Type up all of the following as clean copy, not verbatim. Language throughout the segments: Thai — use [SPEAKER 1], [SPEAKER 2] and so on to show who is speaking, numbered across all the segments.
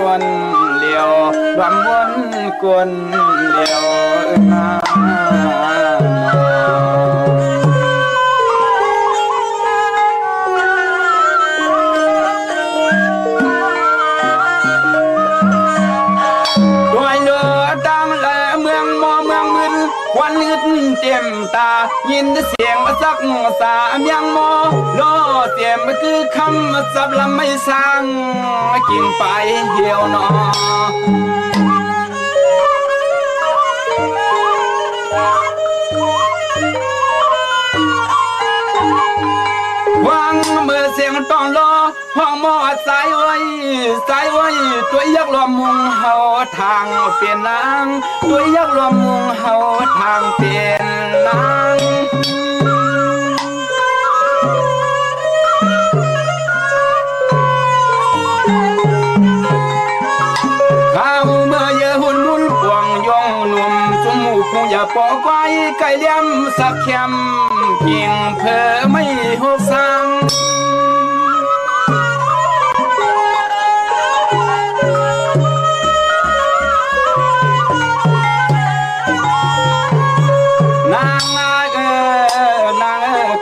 [SPEAKER 1] วนเดียวรำวนกวนเดียววันนึกเต็มตายินเสียงสักสามยังโมโลเสียมคือคำสับลำไม่สร้างกินไปเหี่ยวนอวางมือเสียงต้องรอห้องหมอสายไว้ตัวยักษ์รวมมุงเฮาทางเปลี่ยนนางตัวยักษ์รวมมุงเฮาทางเปลี่ยนนางข้าวเมื่อเยอะหุ่นมุนปวงยองหนุ่มสมูกคงอย่าปอกไว้ไก่เลี้ยมสักแคมยิงเพอไม่หกสัง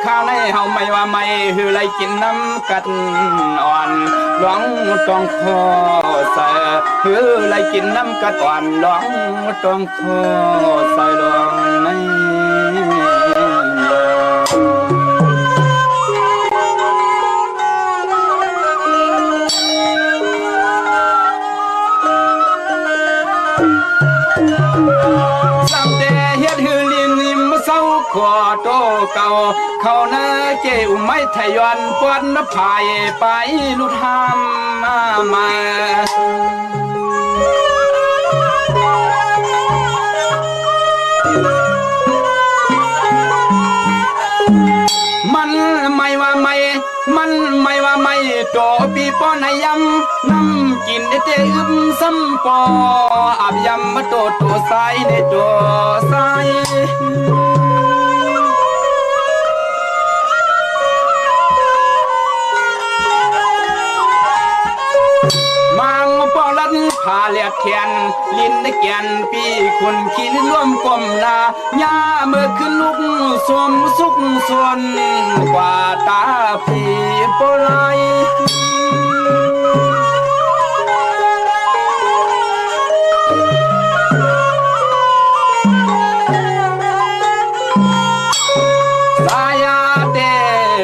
[SPEAKER 1] ข้าวในเฮาไม่ว่าไม่หือไรกินน้ำกัดอ่อนร้องต้องคอใส่หือไรกินน้ำกัดอ่อนร้องต้องคอใส่ร้องในขอโตเก่าเขาหน้าเจ้าไม่ทยอนปวนพายไปลุทามมามันไม่ว่าไม่โตปีป้อนยำน้ำกินได้เตอึมซ้ำปออาบยำมาโตใสในตัวใสพาเลียดแขนลิ้นได้แกนปีคนขี้ร่วมกลมลาญาเมื่อขึ้นลุกสมสุขส่วนกว่าตาผีโปรย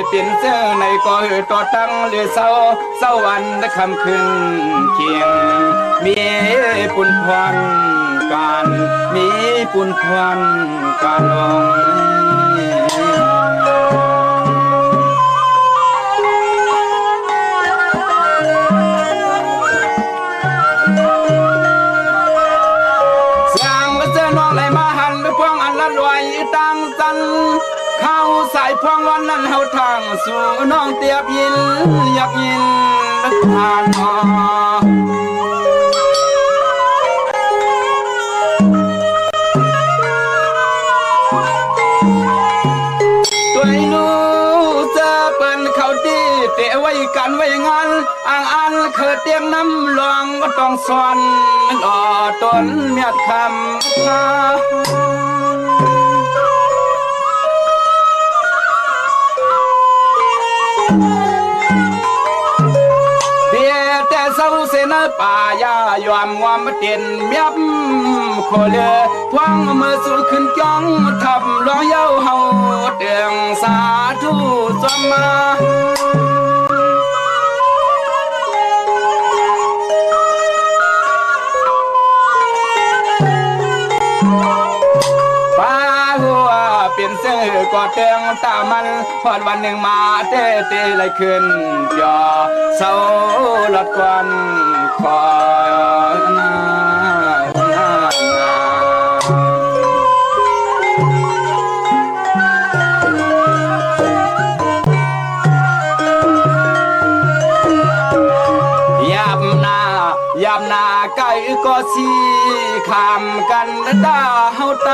[SPEAKER 1] เป็นเสื้อในก็ต่อตั้งหรือเศร้าวันและคำคืนเคียงมีปุ่นพรการมีปุ่นพรการลงเสียงเสื้อน้องไหลมาหันไปพวงอันละรวยตั้งสันเข้าสายพวงวันนั้นเฮาทางสู่น้องเตียบยินอยากยินลึกผ่านตัวนู้จะเปิ้นเขาดีเตะไว้กันไว้งานอ่างอันเขิดเตียงน้ำลองก็ต้องสอนหล่อต้นเมียดคำเศร้าเสนป่ายายอมวามเตียนเมียบโคเลทวงมือสูขึ้นจ้องทับร้องเย้าเฮาเตียงสาธุสมมาป้าหัวเป็นเสื้อก็เตียงตามันพอดวันหนึ่งมาเตเลยขึ้นจอเศร้าลดควันคอยยามนาไก่ก็สีขามกันด่าเฮาไต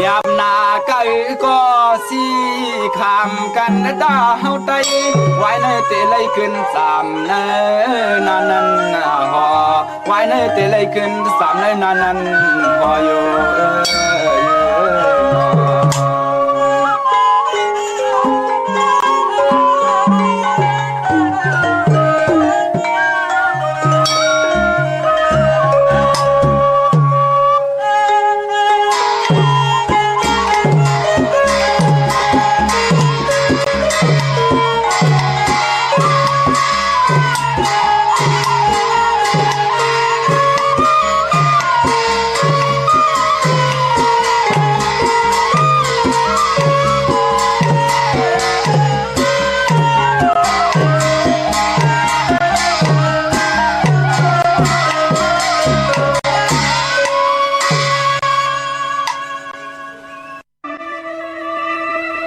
[SPEAKER 1] ยามนาไก่ก็สี ขามกันดาเฮาไตไว้ในเตเลยขึ้นสามเนนานั้นหอไว้ในเตเลยขึ้นสามในนานั้นหออยู่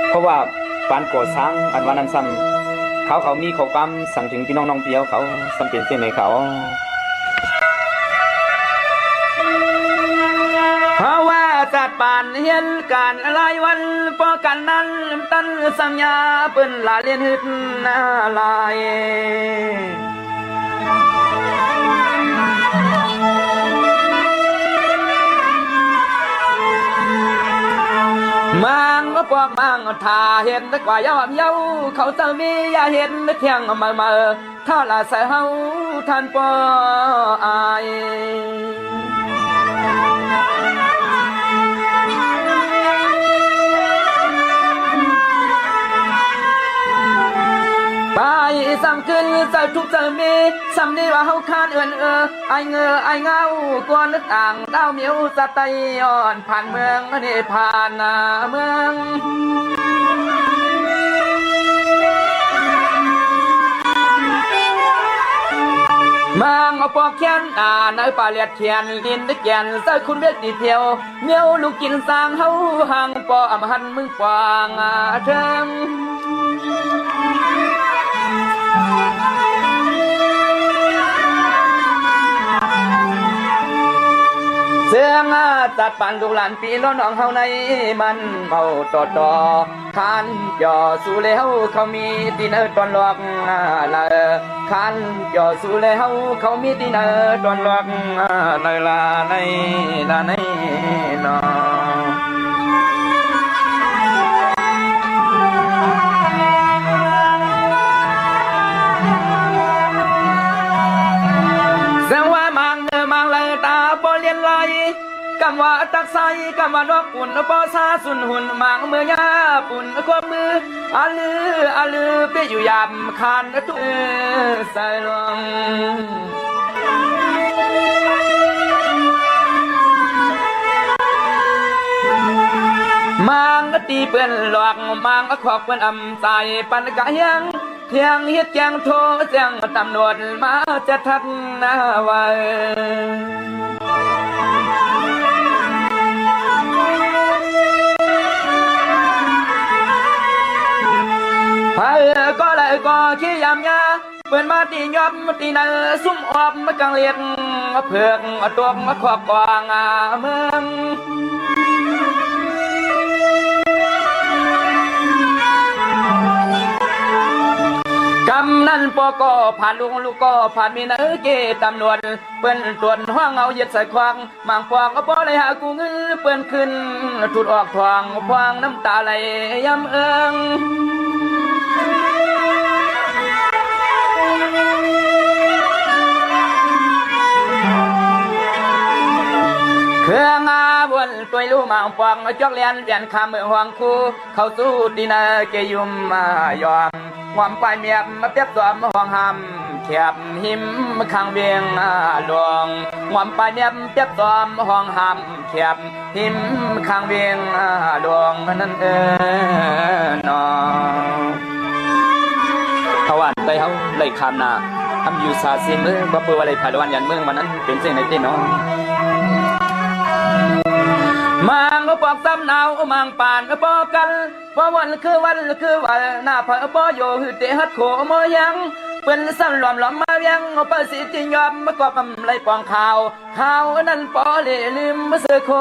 [SPEAKER 1] เพราะว่าปานก่อสร้างอันว่านั้นซ้ำเขามีข้อความสั่งถึงพี่น้องน้องเปียวเขาสำเป็นเส้นในเขาเพราะว่าจัดปานเฮียนการหลายวันพอกันนั้นตั้นสัญญาเปิ้นลาเลียนหึดลายมังก็พวกมังถ้าเห็นแต่กว่ายอมเย้าเขาจะมีอย่าเห็นเที่ยงมาถ้าละเสียเฮาท่านปออายไปซ้ำขึ้นจะทุกจะมีซ้ำนี้ว่าเฮาคานไอเงากวนนึกต่างดาวเมียวสะไตอ่อนผ่านเมืองนี่ผ่านเมืองมังเอาปอกแขนในป่าเลียดเทียนลินนึกแกนใส่คุณเวทดีเทียวเมียวลูกกินสางเฮาห่างปออำหันมึงปางเทิงเสียงจัดปันลูกหลานปีน้องเฮาในมันเมาต่อคันจ่อสู่แล้วเขามีดินตอนหลอกละคันจ่อสู่แล้วเขามีดินตอนหลอกละในนอเสียงว่ามังเลยตาปอเลียนไหลกำว่าตักใสกำว่านกปุ่นปอซาสุนหุ่นมังเมื่อยาปุ่นควบมืออาลือเปียอยู่ยามคานตุ้ใส่ลงมังก็ตีเปื่อนหลอกมังก็ขอกเปื่อนอำใจปันกะยังเที่ยงเฮ็ดแจงโทแจ้งตำรวจมาจะทักไว้พายก็เลยก็ขี้ยำยาเปิดมาตียอมตีนั่นซุ่มออบมากังเลียดเผือกตัวมาขอบกวางเมืองกำนั้นปอก็ผ่านลูกก็ผ่านมีเนื้อเกตำรวจเปิ้นตรวจห้องเอาเย็ดใส่ควางมังฟองก็ปอเลยหากูเงินเปิ้นขึ้นถุดออกทวงฟางน้ำตาไหลย้ำเครื่องบนตัวลูมังฟองจอกเลียนเปลี่ยนคำเมืองหวงคู่เขาสู้ดีนาเกยุมยอมความไปเมียมาเปียบตัวมาห้องหำแคบหิมข้างเบียงหลวงความไปเมียเปียบตัวมาห้องหำแคบหิมข้างเบียงหลวงนั่นนอเขาวันไปเขาเลยคำนาทำอยู่ซาซีมือบ่เปิดอะไรภายวันยันเมืองมันนั้นเป็นเสียงในเต้นน้องมังก็ปอกซ้ำหนาวมังป่านก็ปอกกันเพราะวันคือวันหน้าเผอปอโยหือเตหัดโขมยังเป็นซ้ำหลอมมาเวียงเปิดสิจิยอมมากอบไรปองข่าวนั้นปอเล่ลืมมาเสือโค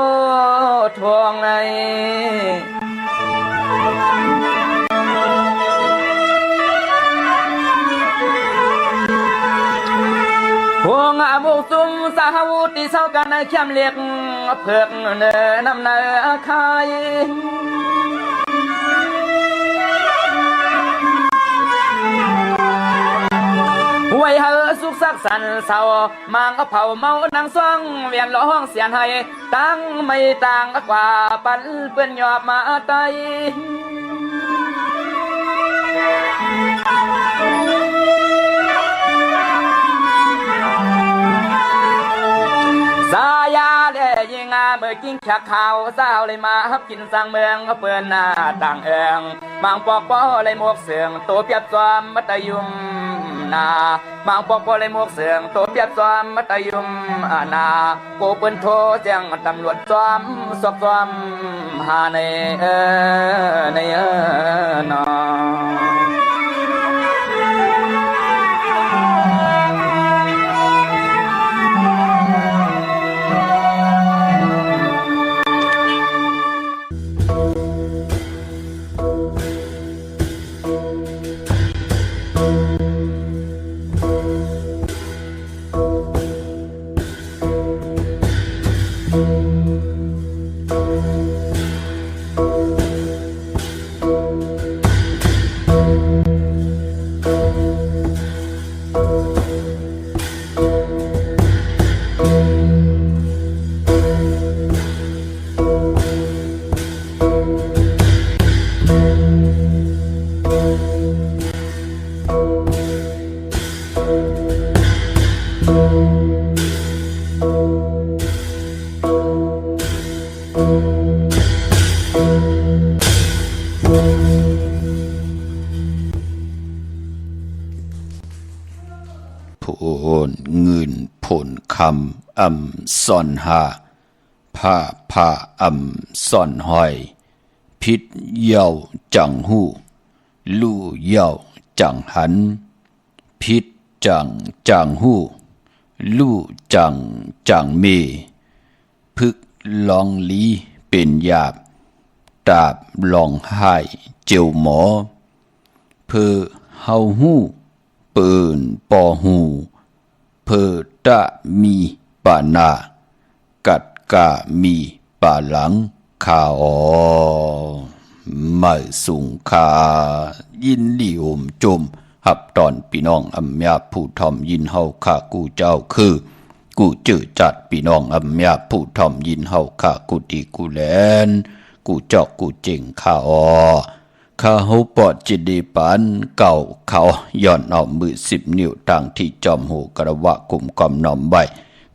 [SPEAKER 1] ทวงไง เศร้ากันเข้มเล็กเผือกเนื้อนำเนื้อคายไว้เฮอสุขสักสันเศร้ามางเผาเมานางซ่องเวียนร้องเสียงให้ตั้งไม่ต่างกว่าปันเปื้อนหยอบมาไตสายาเดยิงเมื่อกิ้งขักข่าวสาวเลยมาฮับกินสร้างเมืองเปื้อนหน้าต่างเอิงบางปอกป้อเลยหมวกเสืองตัวเปียบจอมมัตยุมนาบางปอกป้อเลยหมวกเสืองตัวเปียบจอมมัตยุมนาโกปืนโทแจ้งตำรวจจอมสอบจอมหาในนอ
[SPEAKER 2] เงินผลคำซ่อนหาผ้าซ่อนหอยพิษเย่าจังหูลู่เย่าจังหันพิษจังหูลู่จังเมพึกลองลีเป็นหยาบตาบลองไห้เจียวหมอเพอเฮาหูเปิ่นปอหูเพอตะมีปานากัดกะมีปาหลังคาอไม่สุงคายินลีอมจมหับตอนพี่น้องอำยาผู้ทอมยินเฮาข้ากูเจ้าคือกูจื้อจัดพี่น้องอำยาผู้ทอมยินเฮาข้ากูดีกูแลนกูจอกกูเจ๋งข้าข้าเฮาปอดจิดีปานเก่าเขาย้อนเอามือ10 นิ้วทางที่จอมหูกระวะกุ่มกอมน้อมไว้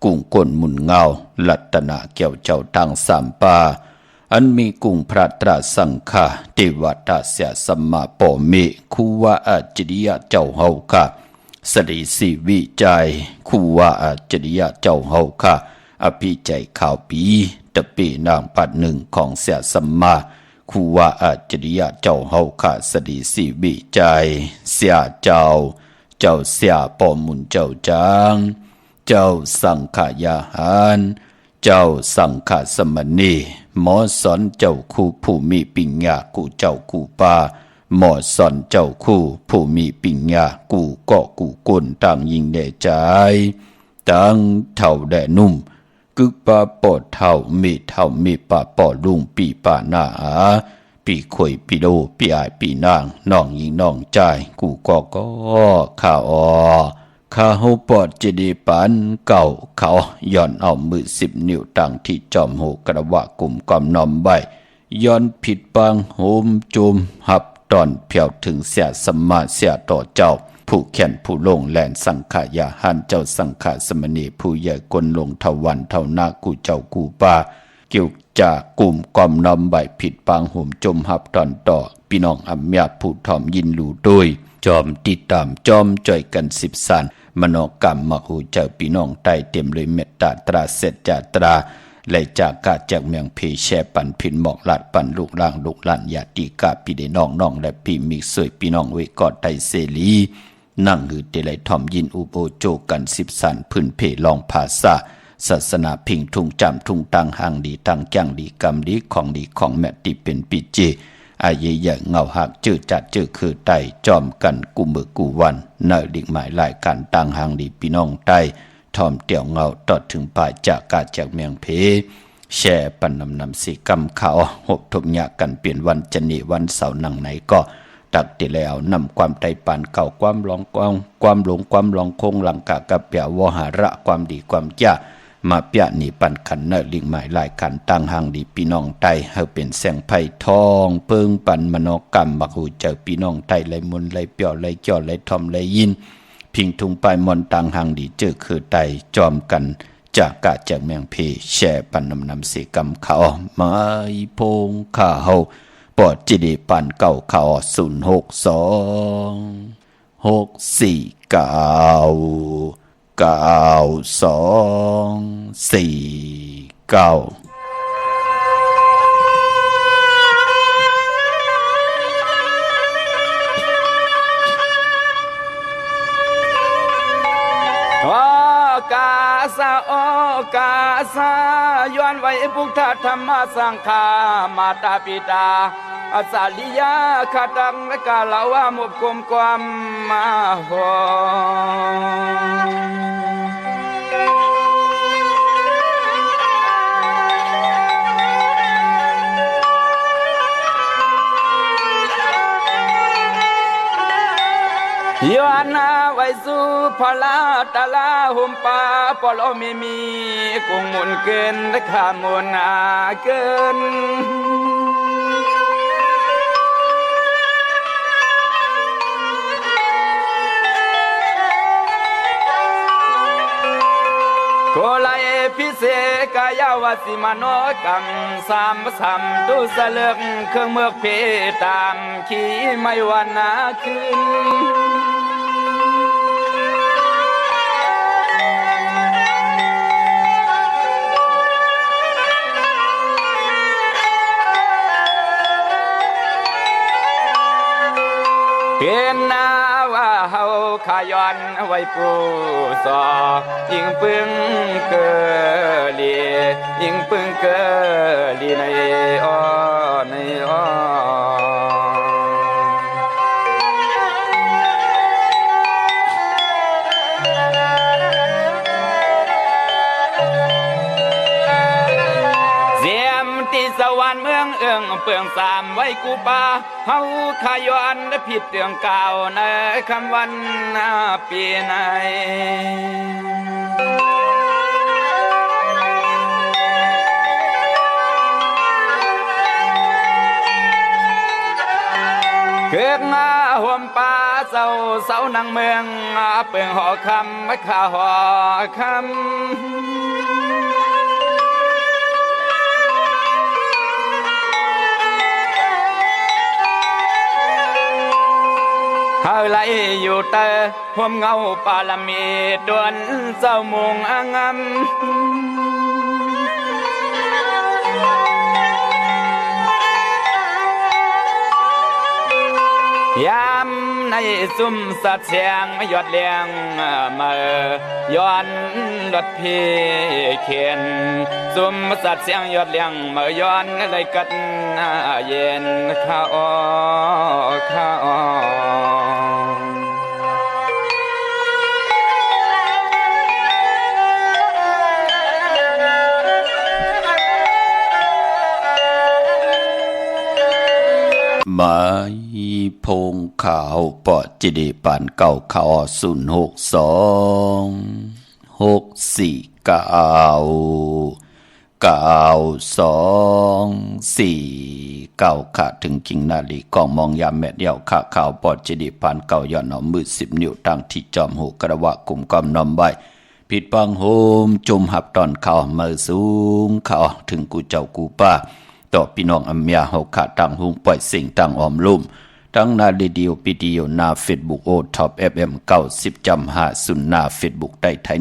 [SPEAKER 2] กุ้งก้นหมุนเงาลัตนาเกี่ยวเจ้าทางสามป่าอันมีกุ้งพระตราสังฆาเทวตาเสียสัมมาปอเมคูวาอาจริยะเจ้าเฮาค่ะสริสิวิจัยคูวาอาจริยะเจ้าเฮาค่ะอภิใจข่าวปีตะปีนางปัดหนึ่งของเสียสัมมาคูวาอาจริยะเจ้าเฮาค่ะสริสิวิจัยเสียเจ้าเสียปอมุนเจ้าจางเจ้าสังขายาหารเจ้าสังฆสมณีหมอสอนเจ้าคู่ผู้มีปิญญากูเจ้ากูปาหมอสอนเจ้าคู่ผู้มีปิญญากูก็กูกุนต่างยิงแด่ใจต่างเท่าแด่นุ่มกึกปาปอดเท่ามีปาปอลุงปีปาหน้าปีข่อยปีโดปีอายปีนางน้องยิงน้องใจกูก็ข้าข้าเฮาปอดเจดีปานเก่าเขาย้อนเอามือ10 นิ้วตั้งที่จอมโหกระวะกลุ่มกอมน้อมใบย้อนผิดบางโหมจุมหับตอนเพียวถึงเสียสมมาเสียต่อเจ้าผู้แขนผู้ลงแลนสังขายาหันเจ้าสังขสมณีผู้ใหญ่กลลงเทวันเท่านากูเจ้ากูป่าเกี่ยวจากกลุ่มกอมน้อมใบผิดบางโหมจมหับตอนต่อพี่น้องอำยาผู้ทอมยินรู้ด้วยจอมติดตามจอมจ่อยกัน10 สันมโนกรรมมหูเจ้าพี่น้องใต้เต็มเลยเมตตาตราเสจตราและจากกาจากเมืองเพแชปันพินหมอกลาดปันลูกล่างลูกหลานญาติกาพี่ได้น้องและพี่มิกสวยพี่น้องเวกอดไตเสรีนั่งหือเตไลทอมยินอุโบโจกัน10 สันพื้นเพลองภาษาศาสนาพิงทุ่งจำทุ่งตังหางดีตังจังดีกรรมดีของแม่ติเป็นปีเจอายใหญ่เงาหักจืดจัดจืดคือไตจอมกันกูมือกูวันเนอดิ่งหมายหลายการต่างหางดีพี่น้องไต ทอมเตี่ยวเงาตอดถึงป่าจากกาจากเมียงเพแช่ปันนำสีกำเขาหบทบยากันเปลี่ยนวันจันนีวันเสาร์หนังไหนก็ตักติแล้วนำความไตปานเก่าความหลงความหลงคงหลังกะกับเปียวหาระความดีความจ้ามาเปียนี่ปันขันเนลิงหมายหลายขันตั้งห่างดีพี่น้องไตเฮาเป็นแสงไผ่ทองเปิงปันมโนกรรมบักหูเจอพี่น้องไตไหลมุนไหลเปียวไหลจ่อไหลทอมไหลยินพิงทุงไปมอนต่างห่างดีเจอคือไตจอมกันจากกะจากเมืองเพแช่ปันนำสีกำเขาไม้พงข้าเฮาปอดจิดีปันเก่าเขา06246499249
[SPEAKER 1] กาสาโอกาสาย้อนไว้พุทธธรรมสังฆามาตาปิตาอาสาลิยาขัดังและกาลาวามุบกุมความมาหย้อนนาไว้สู่พลาตาลาหุมปาปลมีกุงมุนเกินและขามุนอาเกินโกไลพิเศษกายาวสิมโนกรรมสามสัมตุสเลือกเครื่องเมือกเพตามขี่ไม่วันนาคืนเป็นนาว่าเฮาขย้อนไว้ปูสอยิงปึงเกลียิงปึงเกลีในอ้อในอ้อสวรรค์เมืองเอื้องเปืองสามไว้กูปาเฮาขย้อนและผิดเรื่องเก่าในคำวันปีไหนเกิดมาห่มป่าเศร้านังเมืองเปืองหอคำไม่ข่าหอคำเฮาไหลอยู่เตอห่มเงาปาลมีดวนเจ้ามุงอ่างยามในซุ่มสัตว์เสียงยอดเลี้ยงมาย้อนรถพี่เขียนซุ่มสัตว์เสียงยอดเลี้ยงมาย้อนเลยกัดเย็นข้าอ้อ
[SPEAKER 2] ไม้พงขาวปอดจิดีปานเก่าเขา06246499249ค่ะถึงกิงนาลีกองมองยามแม่เดียวค่ะข่าวปอดจิดีปานเก่าย้อนเอามือ10 นิ้วตั้งที่จอมหูกระวะกุมกอมนอมใบผิดปังโฮมจุมหับตอนเขามือสูงเขาถึงกูเจ้ากูป้าต่อพี่น้องอเมียเฮาขาตั้งหุงปล่อยสิ่งตั้งออมลุ่มตั้งนาดีดีโอปีดีโอหน้า Facebook โอท็อป FM 90.50หน้า Facebook ได้ไทย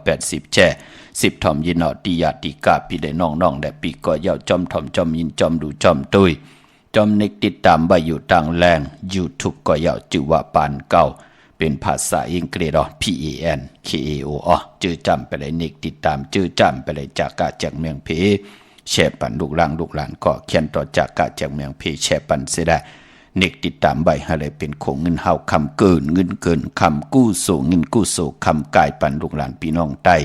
[SPEAKER 2] 1980แช่10ทอมยินอติยาติกาพี่ได้น้องๆได้ปีก็ยาวจอมทอมจอมยินจอมดูจอมตุยจอมนิกติดตามไว้อยู่ต่างแรง YouTube ก็ยาวจื่อว่าปานเก่าเป็นภาษาอังกฤษPANKAO จื่อจำไปเลยนิกติดตามจื่อจำไปเลยจากกาจากเมืองเพแช่ปันลูกหลานก็เขียนต่อจากกาจากเมืองเพแช่ปันเสียได้ เนกติดตามใบอะไรเป็นของเงินเฮาคำเกินเงินเกินคำกู้โสเงินกู้โสคำกายปันลูกหลานพี่น้องใต้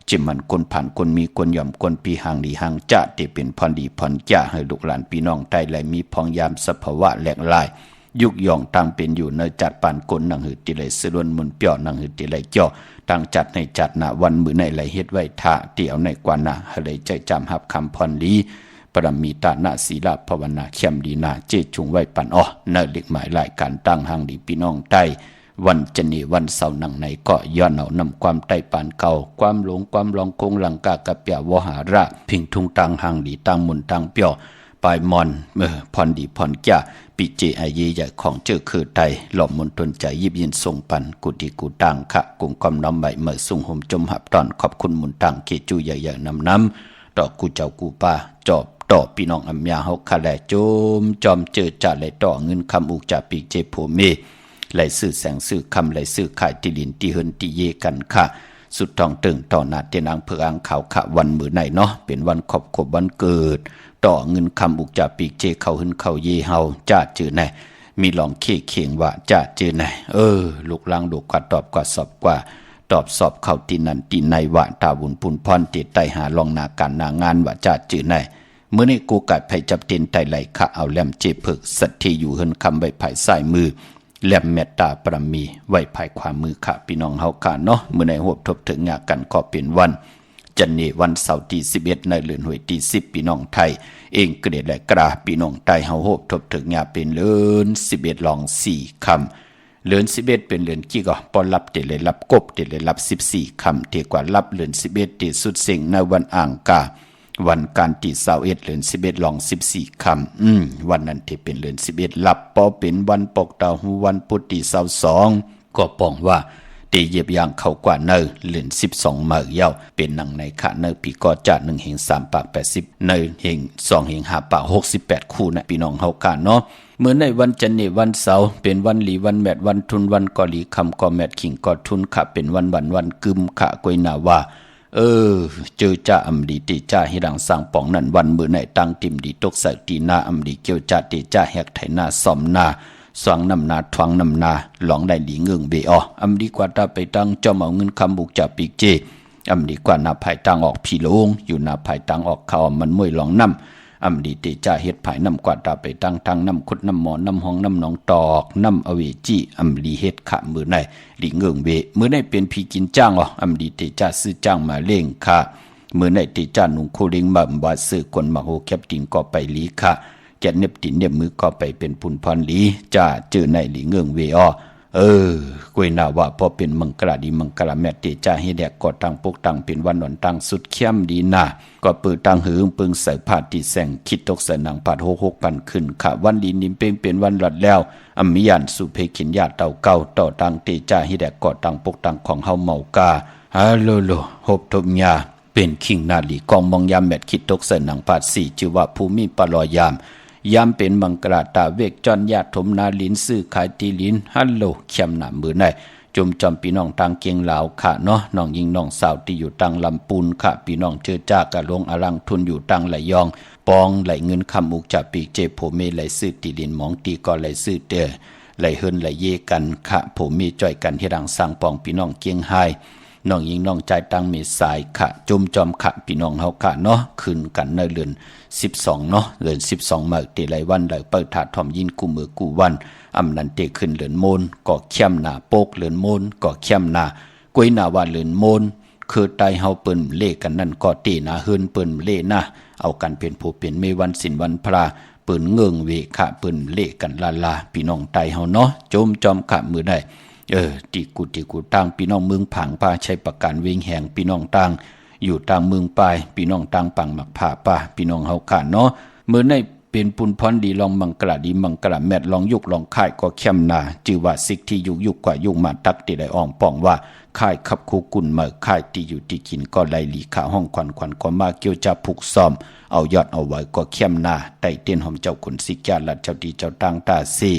[SPEAKER 2] จิมันคนผ่านคนมีคนย่อมคนปีหางดีหางจะที่เป็นพรดีพรจะให้ลูกหลานพี่น้องใต้และมีพองยามสภาวะแหลกลายยุกย่องตั้งเป็นอยู่ในจัดปานคนนังหืดติเลยสรวนมุนเปียวนังหืดติเลยเจาะตั้งจัดในจัดหน้าวันมือในไหลเฮ็ดไว้ท่าเตี่ยวในกว่าหน้าให้เลยใจจำหับคำพรลีปรมีตานะศีลภาวนาเข้มดีนาเจจุงไว้ปันเนเล็กหมายหลายการตั้งหางดีพี่น้องใต้วันจะนีวันเสาร์นังในก็ย้อนเอานำความใต้ปานเก่าความหลงความลองคงหลังกากะเปียวหาระพิงทุงตังหางดีตังมุนตังเปียวปลายมอนพรดีพรแก่ปีเจไอเยใหญ่ของเจ้าคือไตหล่อมมนตนใจยิบยินส่งปันกุฏิกูตังขะกุงกอมน้ำใบเมื่อส่งห่มจมหับตอนขอบคุณมุนตังเกจูใหญ่ๆน้ำดอกกูเจ้ากูป้าจอบต่อพี่น้องอัมยาเฮาคาแลโจมจอมเจอจ่าไหลต่อเงินคำอุกจ่าปีเจโพเมไหลซื้อแสงซื้อคำไหลซื้อขายติลินติเฮินติเยกันค่ะสุดทองตึงต่อนาเตนางเพื่ออังขาวขะวันมือไหนเนาะเป็นวันขอบวันเกิดต่อเงินคำอุกจ่าปีเจเขาหึนเขาเยเฮาจ่าจือไหนมีลองเคียงว่าจ่าจือไหนลูกลังลูกกว่าตอบกว่าสอบกว่าตอบสอบเข้าตีนันตีในว่าตาบุญพุนพรติไตหาลองนาการนางานว่าจ่าจือไหนเมื่อในกูกัดไผ่จับเต็นไตไหลขะเอาแหลมเจเพิกสัตที่อยู่เฮินคำไว้ภายซ้ายมือแหลมเมตตาปรมีไว้ภายขวามือขะพี่น้องเฮาค่ะเนาะเมื่อในหวบทบถึงงากันก็เป็นวันจันนีวันเสาร์ที่11ในเดือนหวยที่10พี่น้องไทยเองกระเดและกราพี่น้องไทยเฮาหวบทบถึงงาเป็นเดือน11ลอง4คำเดือน11เป็นเดือนกี่ก็ปอรับเตเลยรับกบเตเลยรับ14คำเทกว่ารับเดือน11ที่สุดเสียงในวันอ่างกาวันการตี21เดือน11ลอง14คำวันนั้นที่เป็นเดือน11ลับปอเป็นวันปกดาววันพุธที่22ก็ป้องว่าตีเหยียบยางเขากว่าเนอเดือน12มื้อเย้าเป็นหนังในขะเนอปีก็จะ1แห่ง3ปาก80เนอแห่ง2แห่ง5ปาก68คู่นะพี่น้องเฮากันเนาะเมื่อในวันจันทร์นี่วันเสาร์เป็นวันหลีวันแมดวันทุนวันกอหลีคำกอแมดขิงกอทุนขะเป็นวันกึมขะกวยนาว่าเจอจ่าอำดีติจ่าให้ดังสร้างป่องนั้นวันมือในตั้งติมดีตกใส่ตีนาอำดีเกี่ยวจ่าติจ่าแหกไถนาซ่อมนาสวางนำนาทวางนำนาหลองได้หลีเงืองเบอำดีกว่าตาไปตั้งจอมเอาเงินคำบุกจ่าปีกเจอำดีกว่านาภายตังออกพี่โลงอยู่นาภายตังออกเขามันมวยหลองน้ำอำดีติจ่าเฮ็ดภายน้ำกว่าตาไปตั้งทางน้ำขุดน้ำหมอน้ำห้องน้ำหนองตอกน้ำอเวจีอำดีเฮ็ดขะมือในหลีเงืองเบมือในเป็นพี่กินจ้างอำดีติจ่าซื้อจ้างมาเล่งค่ะมือในติจ่าหนุ่งโคลิงมาบาซื้อคนมาโฮแคปติงก็ไปลีค่ะแกเน็บตินเน็บมือก็ไปเป็นปุนพรลีจ่าเจอในหลีเงืองเวกวยนาว่าพอเป็นมังกรดีมังกรแม่ติจ่าให้แดกก็ตั้งปกตั้งเป็นวันนอนตั้งสุดเข้มดีนาก็เปิดตั้งหือปึงใส่ผ้าที่แสงคิดตกใส่หนังผาด6ปันขึ้นค่ะวันดีนิมเป็นวันหลัดแล้วอมิยานสุเพขินญาติเต่าเก่าต่อตั้งติจ่าให้แดกก็ตั้งปกตั้งของเฮาเมากาฮัลโหลหบทมยาเป็นขิงนาลีกองมองยามแมดคิดตกใส่หนังผาด4ชื่อว่าภูมิปลอยามยามเป็นมังกรตาเวกจอนญาติถมนาลินซื้อขายตีลินฮัลโหลเข้มหนามือในจมจอมพี่น้องต่างเกียงลาวค่ะเนาะน้องยิงน้องสาวที่อยู่ต่างลำปูนค่ะพี่น้องเจอจ้ากะลงอลังทุนอยู่ต่างไหลยองปองไหลเงินคำอุกจากปีเจโผเมไหลซื้อตีลินหมองตีก็ไหลซื้อไหลเฮินไหลเยกันค่ะโผเมจ่อยกันที่ดังสร้างปองพี่น้องเกียงไฮน้องยิงน้องใจตั้งเมสายค่ะจมจอมค่ะพี่น้องเฮาค่ะเนาะขึ้นกันในเดือน12เนาะเดือน12มื้อเตไหลวันไหลเปิดถาทอมยินกูมือกูวันอำนันเตขึ้นเลือนโมนก็เข้มหนาโปกเลือนโมนก็เข้มหนากวยหนาว่าเลือนโมนคือไตเฮาเปิ้นเล่กันนั่นก็ตีหนาเฮินเปิ้นเล่นะเอากันเป็นผู้เป็นเมวันศิลวันพระเปิ้นเงืองเวคะเปิ้นเล่กันลาพี่น้องไตเฮาเนาะจมจอมขะมือได้ติกูตั้งพี่น้องเมืองผังป่าใช้ประการเวงแห่งพี่น้องตั้งอยู่ต่างเมืองปลายพี่น้องต่างปังหมักผ่าป่าพี่น้องเฮาค่ะเนาะมื้อในเป็นปุนพรดีลองมังกระดีมังกระแมดลองยุกลองค่ายก็เข้มนาจือว่าสิกที่ยุกกว่ายุกมาตักติได้อ่องป้องว่าค่ายขับคูกุนเมื่อค่ายที่อยู่ที่กินก็ไหลหลีขาห้องควันก็มาเกี่ยวจะผูกซ้อมเอายอดเอาไว้ก็เข้มนาไต่เต้นหอมเจ้าขุนสิกยาลัดเจ้าดีเจ้าต่างตาซี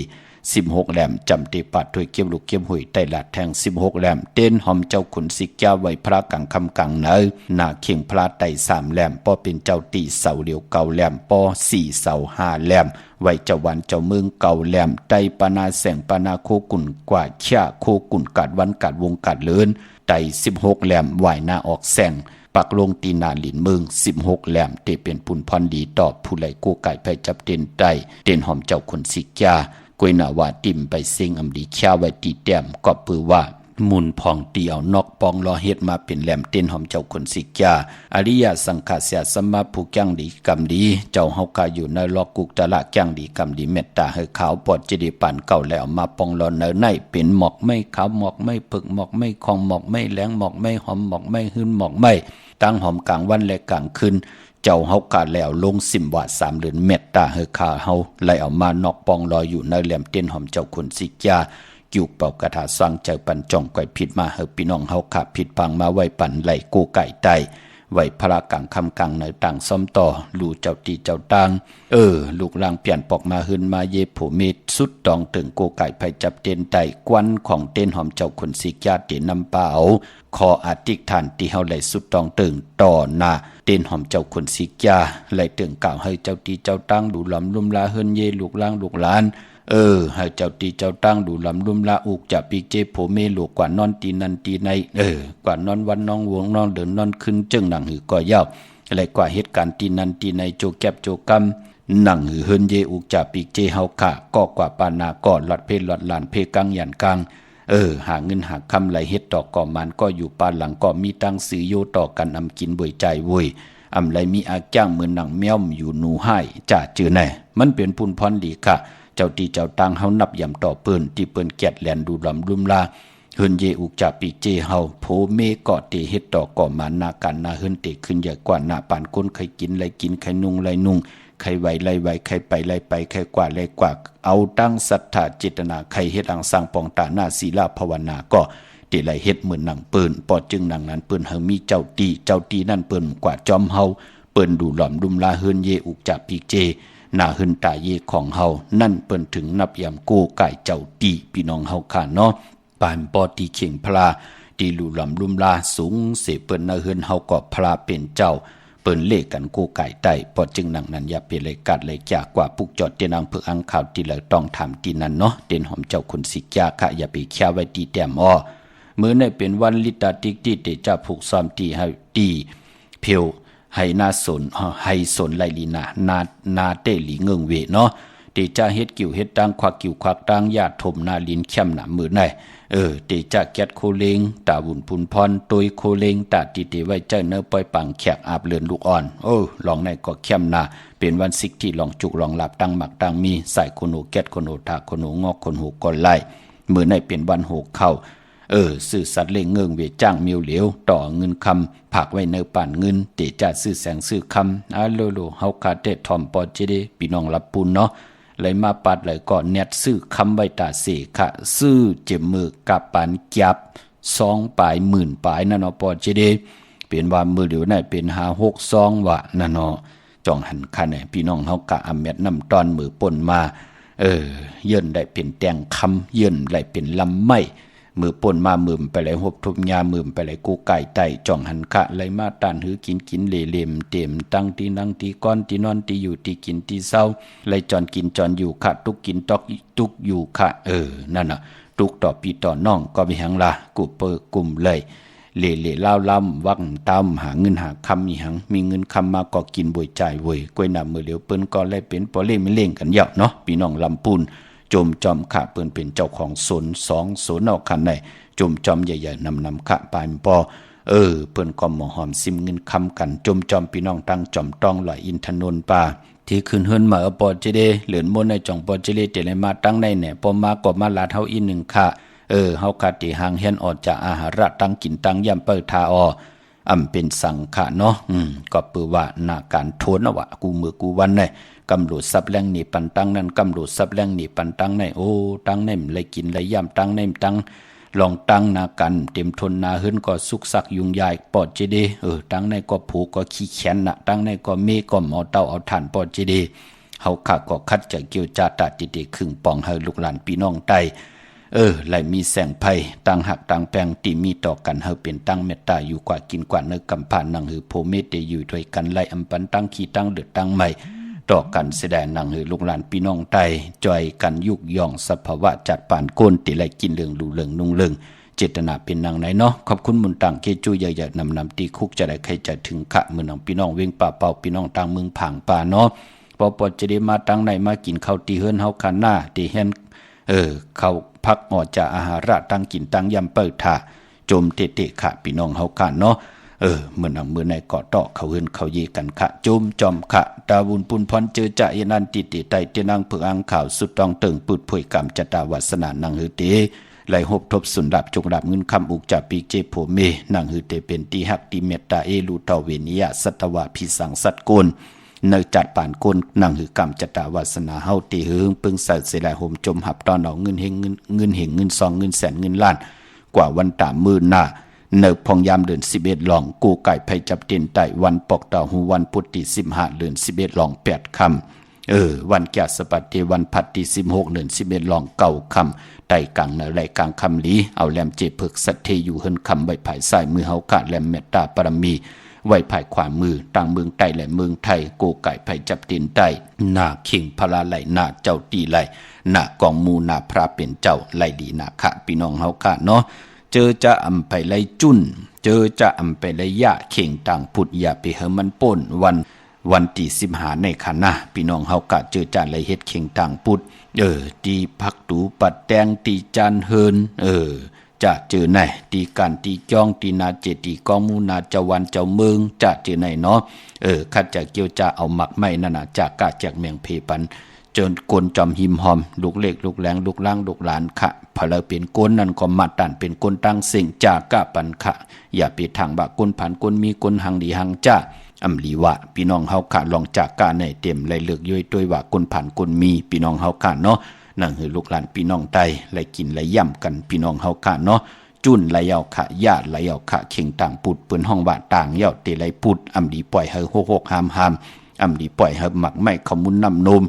[SPEAKER 2] 16แหลมจำติปัดถวยเก็บลูกเก็บหุยไต้หลัดแทง16แหลมเต้นหอมเจ้าขุนสิกยาไว้พระกังคำกังเนอหน้าเข่งพระไต่3แหลมป้อเป็นเจ้าตีเสาเดียวเก่าแหลมป้อ4เสา5แหลมไว้เจ้าวันเจ้าเมืองเก่าแหลมไตปนาแสงปนาโคกุ่นกว่าเชี่ยโคกุ่นกัดวันกัดวงกัดเลินไต่16แหลมไหวหน้าออกแสงปักลงตีนาหลินเมือง16แหลมเตเป็นปุนพรดีตอบผู้ไหลกู้ไก่ไปจับเต้นไตเต้นหอมเจ้าขุนสิกยากวยนาวาติมไปเซ็งอำดีเช้าไว้ตีแต้มก็ปือว่ามุนพองตีเอานอกปองรอเฮ็ดมาเป็นแหลมเต้นหอมเจ้าขุนสิกยาอริยสังฆาเสียสมมาผู้จังดีกรรมดีเจ้าเฮากาอยู่ในลอกกุกตะละจังดีกรรมดีเมตตาให้ขาวปอดจิดีปานเก่าแล้วมาปองรอเนอในเป็นหมอกไม่ขาวหมอกไม่ผึกหมอกไม่คองหมอกไม่แหลงหมอกไม่หอมหมอกไม่หืนหมอกไม่ตั้งหอมกลางวันและกลางคืนเจ้าเฮากาแล้วลงสิมว่า3เดือนเมตตาให้ข้าเฮาไล่เอามานอกปองรออยู่ในแหลมเต้นหอมเจ้าขุนสิกยาอยู่เป่ากระถาสร้างเจ้าปันจ่องไก่ผิดมาเฮาพี่น้องเฮาขาผิดพังมาไว้ปันไหลกูไก่ไตไว้พระกังคำกังในต่างซ้อมต่อลู่เจ้าตีเจ้าตังลูกลางเปลี่ยนปอกมาหืนมาเยผู้เมตสุดตองถึงกูไก่ไผจับเต้นไตกวนของเต้นหอมเจ้าขุนสิกยาเต้นนำเปล่าขออธิษฐานที่เฮาไหลสุดตองถึงต่อหน้าเต้นหอมเจ้าขุนสิกยาไหลถึงกล่าวให้เจ้าตีเจ้าตังดูหลำลุ่มลาเฮินเยลูกลางลูกหลานให้เจ้าตีเจ้าตั้งดูลำลุ่มละอุกจะปีเจโผเมลูกกว่านอนตีนันตีในกว่านอนวันน้องวงน้องเดินนอนขึ้นจึงหนังหือก่อยาวอะไรกว่าเหตุการณ์ตีนันตีในโจแก็บโจกำหนังหือเฮินเยอุกจะปีเจเฮาขะก็กว่าปานาก่อหลอดเพลหลอดหลานเพกังยันกังหาเงินหาคำไหลเฮ็ดต่อก่อมันก็อยู่ปานหลังก็มีตังซื้อโยต่อกันอำกินบ่อยใจเว้ยอำไรมีอาจ้างเหมือนหนังแมวอยู่หนูให้จ่าจือแน่มันเป็นปุนพรดีค่ะเจ้าตีเจ้าตังเฮานับยำต่อเปิ้นที่เปิ้นแกดแลนดูลำลุ่มลาเฮินเยอุกจาปีเจเฮาโผเมเกาะเตเฮ็ดต่อก่อมานากันนาเฮินเตขึ้นใหญ่กว่าหน้าปานก้นใครกินไรกินใครนุ่งไรนุ่งใครไหวไรไหวใครไปไรไปใครกว่าไรกว่าเอาตั้งศรัทธาเจตนาใครเฮ็ดอังสร้างปองตาหน้าศีลาภาวนาก็เตไหลเฮ็ดเหมือนหนังเปิ้นปอดจึงหนังนั้นเปิ้นเฮามีเจ้าตีนั่นเปิ้นกว่าจอมเฮาเปิ้นดูหลอมดุมลาเฮินเยอุกจาปีเจหน้าหึนตาเยของเฮานั่นเปิ้นถึงนับยำกู้ไก่เจ้าตีพี่น้องเฮาค่ะเนาะปานปอตีเข่งพลาตีลู่ลำลุ่มลาสูงเสเปิ้นหน้าหึนเฮาก็พลาเป็นเจ้าเปิ้นเลขกันกู้ไก่ไต้พอจึงหนังนั้นอย่าเปเลยกัดเลยจากกว่าปุกจอดเตนางเพื่ออังข่าวที่เหลือต้องถามตีนั้นเนาะเต้นหอมเจ้าคนสิกยาค่ะอย่าไปแค่ไว้ตีแต้มอ้อมื้อในเป็นวันลิตาติกที่เตจะผูกซ้อมตีให้ตีเพียวให้นาสนให้สนไลลีนาเตหลีเงิงเวเนาะเตจะเฮ็ดกิ่วเฮ็ดตังควักกิ่วควักตังญาติถมนาลินเข้มหนามือในเตจะแกดโคเลงตาบุญพุนพรตุยโคเลงตาติเตไว้เจ้าเนื้อปล่อยปังแขกอาบเลือนลูกอ่อนลองในก็เข้มนาเป็นวันสิกที่ลองจุกลองหลับตังหมักตังมีใส่คนหูแกดคนหูทาคนหูงอกคนหูก่อนไล่มือในเป็นวันโหเข้าซื้อสัตว์เล่งเงิงเวจ้างมิวเหลียวต่อเงินคำผักไว้เนื้อป่านเงินเตจะซื้อแสงซื้อคำโลเฮาคาเตทอมปอเจเดพี่น้องรับปุนเนาะเลยมาปัดเลยก็เน็ตซื้อคำไว้ตาเสค่ะซื้อเจ็บมือกับปานจับ2 ปลายหมื่นปลายนั่นเนาะปอเจเดเป็นว่ามือเดี๋ยวไหนเป็น5-6 ว่ะนั่นเนาะจ่องหันคันเนี่ยพี่น้องเฮากะอำเม็ดน้ำตอนมือป่นมาเยินได้เป็นแตงคำเยินได้เป็นลำไม้มือป่นมามือไปเลยหบทุบยามือไปเลยกูไก่ไตจ่องหันคะเลยมาตานหือกินเลมเต็มตั้งตีนั่งตีก้อนตีนอนตีอยู่ตีกินตีเศร้าเลยจอนกินจอนอยู่ค่ะตุกกินตอกตุกอยู่ค่ะนั่นน่ะตุกต่อปีต่อน้องก็มีหังละกูเปิดกลุ่มเลยเล่เล่าล่ำวักตามหาเงินหาคำมีหังมีเงินคำมาก็กินบ่อยใจเว้ยกล้วยหน้ามือเหลียวเปิ้นก็เลยเป็นปอเล่ไม่เล่งกันเยอะเนาะพี่น้องลำปูนจมจอมขะเปิ้นเป็นเจ้าของสน2 สนเอาคันในจมจอมใหญ่ๆนำขะปายปอเปิ้นก็หมอหอมซิมเงินคำกันจมจอมพี่น้องตั้งจอมต้องลอยอินทนนท์ป่าที่ขึ้นเฮิรนมาปอเจเดเหลือนมนในจ่องปอเจเดเตเลยมาตั้งในเนี่ยพอมาก็มาลาดเฮาอี1ค่ะเฮาคาติหางเฮียนออกจากอาหารตั้งกินตั้งย่ำเปิดทาเป็นสังขะเนาะก็ปือว่านาการทวนวะกูมือกูวันในกำหลดซับแรงนี่ปันตั้งนั้นกำหลดซับแรงนี่ปันตั้งในตั้งในเลยกินเลยย่ำตั้งในตั้งลองตั้งนากันเต็มทนนาเฮิรนก็สุกสักยุงใหญ่ปอดเจเดตั้งในก็ผูกก็ขี้แขนนะตั้งในก็เมก็หมอเต้าเอาถ่านปอดเจเด เฮาข้าก็คัดจะเกี่ยวจาตาติเดครึ่งปองเฮาลูกหลานพี่น้องใต้ไหลมีแสงไผต่างหักต่างแปลงที่มีต่อกันเฮาเป็นตั้งเมตตาอยู่กว่ากินกว่าเนื้อกำพานนังหือโพเมตได้อยู่ด้วยกันไล่อำปันตั้งขี้ตั้งเดือดตั้งใหม่ต่อกันแสดงนังหือลูกหลานพี่น้องใต้จอยกันยุกย่องสภาวะจัดปานก้นติไลกินเรื่องลูเรื่องนุ่งเรื่องเจตนาเป็นนางไหนเนาะขอบคุณมุนต่างเกจูใหญ่ๆนำตีคุกจะได้ใครจะถึงขะมือน้องพี่น้องเว้งป่าเป่าพี่น้องต่างเมืองผางป่าเนาะพอปอจะได้มาตั้งไหนมากินข้าวตีเฮือนเฮาคันหน้าตีเฮ็นเขาพักออกจากอาหารตั้งกินตั้งยำเปิดท่าโจมเตะๆค่ะพี่น้องเฮาคันเนาะเมื่อนังมือในเกาะเตาะเขาเฮือนเขาเยกันค่ะโจมจอมค่ะดาวุนปุนพรเจอจะยนันติติไตเตนังเผืออังข่าวสุดต้องเติงปืดผุยกรรมจตาวาสนานังหือเตไหลหบทบสุนดับจงดับเงินคำอุกจากปีเจโผเมนังหือเตเป็นตีหักตีเมตตาเอลูเทเวนิยะสัตวะพิสังสัตโกนเนจัดป่านก้นนังหือกรรมจตาวาสนาเฮาตีหึงปึงใส่เสลายห่มจมหับตอนเอาเงินเฮงเงินซองเงินแสนเงินล้านกว่าวันตามมือหน้าเนิบพองยามเดือน11หลองกูไก่ไผจับเต็นไตวันปอกเต่าหูวันพุทธิ15เดือน11หลอง8คำวันแก่สปัตติวันพัดที่16เดือน11หลอง9คำไต่กลางในไหลกลางคำลีเอาแหลมเจเพิกสัตเทอยู่เฮินคำไว้ภายซ้ายมือเฮากะแหลมเมตตาปรมีไว้ภายขวามือต่างเมืองใต้และเมืองไทยโกไก่ไผจับเต็นไตหน้าเข่งพลาไหลหน้าเจ้าตีไหลหน้ากองมูหน้าพระเป็นเจ้าไหลดีหน้าขะพี่น้องเฮากะเนาะเจอจะอำไปไล่จุนเจอจะอำไปไล่ยะเข่งต่างพุทธอย่าไปเฮมันป่นวันที่15ในคณะพี่น้องเฮากะเจอจานไล่เฮ็ดเข่งต่างพุทธตีพักตูปัดแตงตีจานเฮินจะเจอไหนตีการตีจ้องตีนาเจตีกองมูนาเจ้าวันเจ้าเมืองจะเจอไหนเนาะคัดจะเกี่ยวจะเอาหมักไม้นั่นน่ะจากกะจากเมียงเพปันจนกลจอมหิมหอมลูกเล็กลูกแหลงลูกล่างลูกหลานขะพะเลเป็นก้นนั่นก็มาตันเป็นก้นตั้งเสียงจากกะปันขะอย่าไปทางบะก้นผันก้นมีก้นหังดีหังจ้าอำลีวะพี่น้องเฮาขะลองจากกะในเต็มเลยเลือกย่อยด้วยว่าก้นผันก้นมีพี่น้องเฮาขะเนาะนั่งหือลูกหลานพี่น้องไตไหลกินไหลย่ำกันพี่น้องเฮาขะเนาะจุนไหลเอาขะญาติไหลเอาขะเข่งต่างปุดเปิ้นห้องบาต่างเย่าเตไหลปุดอำลีปล่อยเฮอ6ๆหามอำลีปล่อยเฮอหมักไม่ขมุนน้ำนม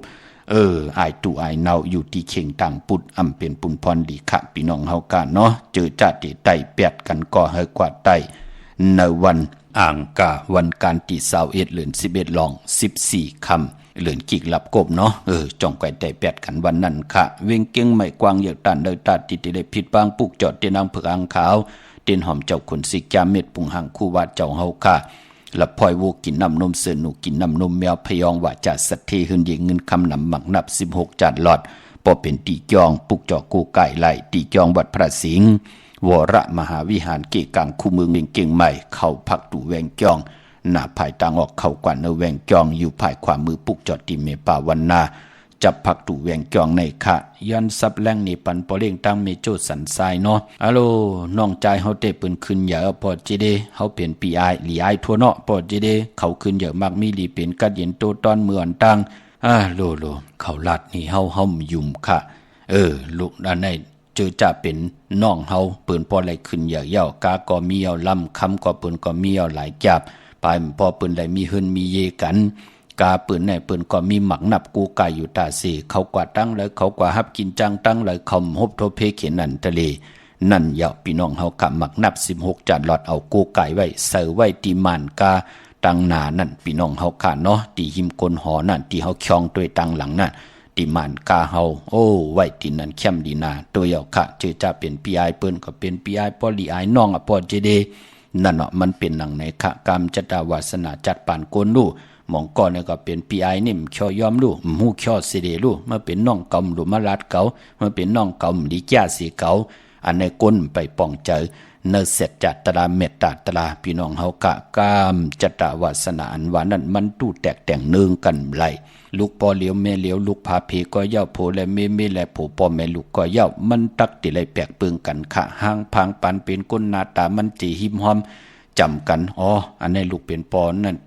[SPEAKER 2] อายตู่อายเนาอยู่ที่เข่งต่างปุดอำเป็นปุนพรดีขะพี่น้องเฮากะเนาะเจอจัดไตแปดกันก่อเฮอกว่าไตในวันอ่างกาวันการที่21เดือน11หลอง14คำเหลือนกิกหลับกบเนาะจ้องไก่ไตแปดกันวันนั้นค่ะเวงเก่งไม่กวางอยากตันเดตัดติได้ผิดบางปุกจอดเตนางเผือกอังขาวเตนหอมเจ้าขนสิกาเม็ดปุงหังคู่วัดเจ้าเฮาค่ะละพลอยวูกินน้ำนมเสือหนูกินน้ำนมแมวพยองว่าจัดสัตเทหึนเยเงินคำนำหมักนับ16จัดหลอดพอเป็นตีจองปุกจอกูไก่ไหลตีจองวัดพระสิงห์วรมหาวิหารเกกังคู่เมืองเก่งใหม่เข้าพักตู่แวงจองหน้าภายต่างออกเข้ากว่าเนแวงจองอยู่ภายขวามือปุกจอดติเมปาวันนาจับพักตู่แวงจองในค่ะยันซับแรงนี่ปันปอเล่งตั้งเมโจสันทรายเนาะอะโลน้องใจเฮาเตะปืนขึ้นอย่าพอจิเดเฮาเป็นปีไอหลีไอทั่วเนาะพอจิเดเขาขึ้นอย่ามากมีหลีเป็นกัดเย็นโตตอนเมื่อนตังโลเขาลัดนี่เฮายุ่มค่ะลูกด้านในเจอจะเป็นน้องเฮาปืนปอไหลขึ้นอย่าเย่ากาก็มีเอาลำคำก็ปืนก็มีเอาหลายจับปลายพอปืนไหลมีหึนมีเยกันกาปืนในปืนก็มีหมักนับกูกายอยู่ตาสีเขากว่าตั้งแล้วเขากว่าฮับกินจังตั้งแล้วคำฮบโทเพเขนันทะเลนั่นเหยาพี่น้องเฮากะหมักนับ16จัดหลอดเอากูกายไว้เสือไว้ตีมานกาตังหนานั่นพี่น้องเฮาค่ะเนาะตีหิมกลหอนั่นที่เฮาคยองด้วยตังหลังนั่นตีมานกาเฮาไว้ตีนั่นเข้มดีนาตัวเหยาค่ะเจอจะเป็นปีไอเปิ้นก็เป็นปีไอปอลีไอน้องปอเจเดนั่นเนาะมันเป็นหนังในขะกรรมจตาวาสนาจัดปานโกนลู่หมองก่อนเนี่ยก็เป็นปีไอนิ่มเขียวยอมลู่หูเขียวเสดลู่เมื่อเป็นน้องกำหรือมาลัดเก่าเมื่อเป็นน้องกำลิจ้าสีเก่าอันในก้นไปป้องเจอเนเสร็จจัดตราเมตตาตราพี่น้องเฮากะกามจตาวาสนาอันว่านั้นมันตู้แตกแต่งเนืองกันไหลลูกปอเหลียวแม่เหลียวลูกพาเพก็เย่าโผและเมและโผปอแม่ลูกก็เย่ามันตักติไรแปลกเปิงกันค่ะห่างพังปันเป็นก้นหน้าตามันจีหิมหอมจำกันอันนี้ลูกเป็นปอนั่น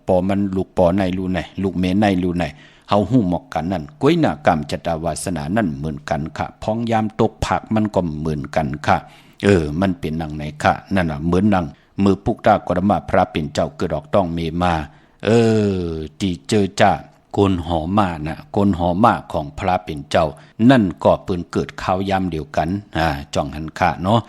[SPEAKER 2] ปอมันลูกปอในรูไหนลูกเมในรูไหนเฮาหู้หมอกกันนั่นก้วยหน้ากรรมจตาวาสนานั่นเหมือนกันค่ะพ้องยามตกผักมันก็เหมือนกันค่ะมันเป็นหนังไหนค่ะนั่นน่ะเหมือนหนังมือปุกตากรมาพระเป็นเจ้าเกิดออกต้องเมมาตีเจอจ้า กลหอมานะกลหอมาของพระเป็นเจ้านั่นก็เปิ้นเกิดข้าวยามเดียวกันจ่องหันคะเนาะ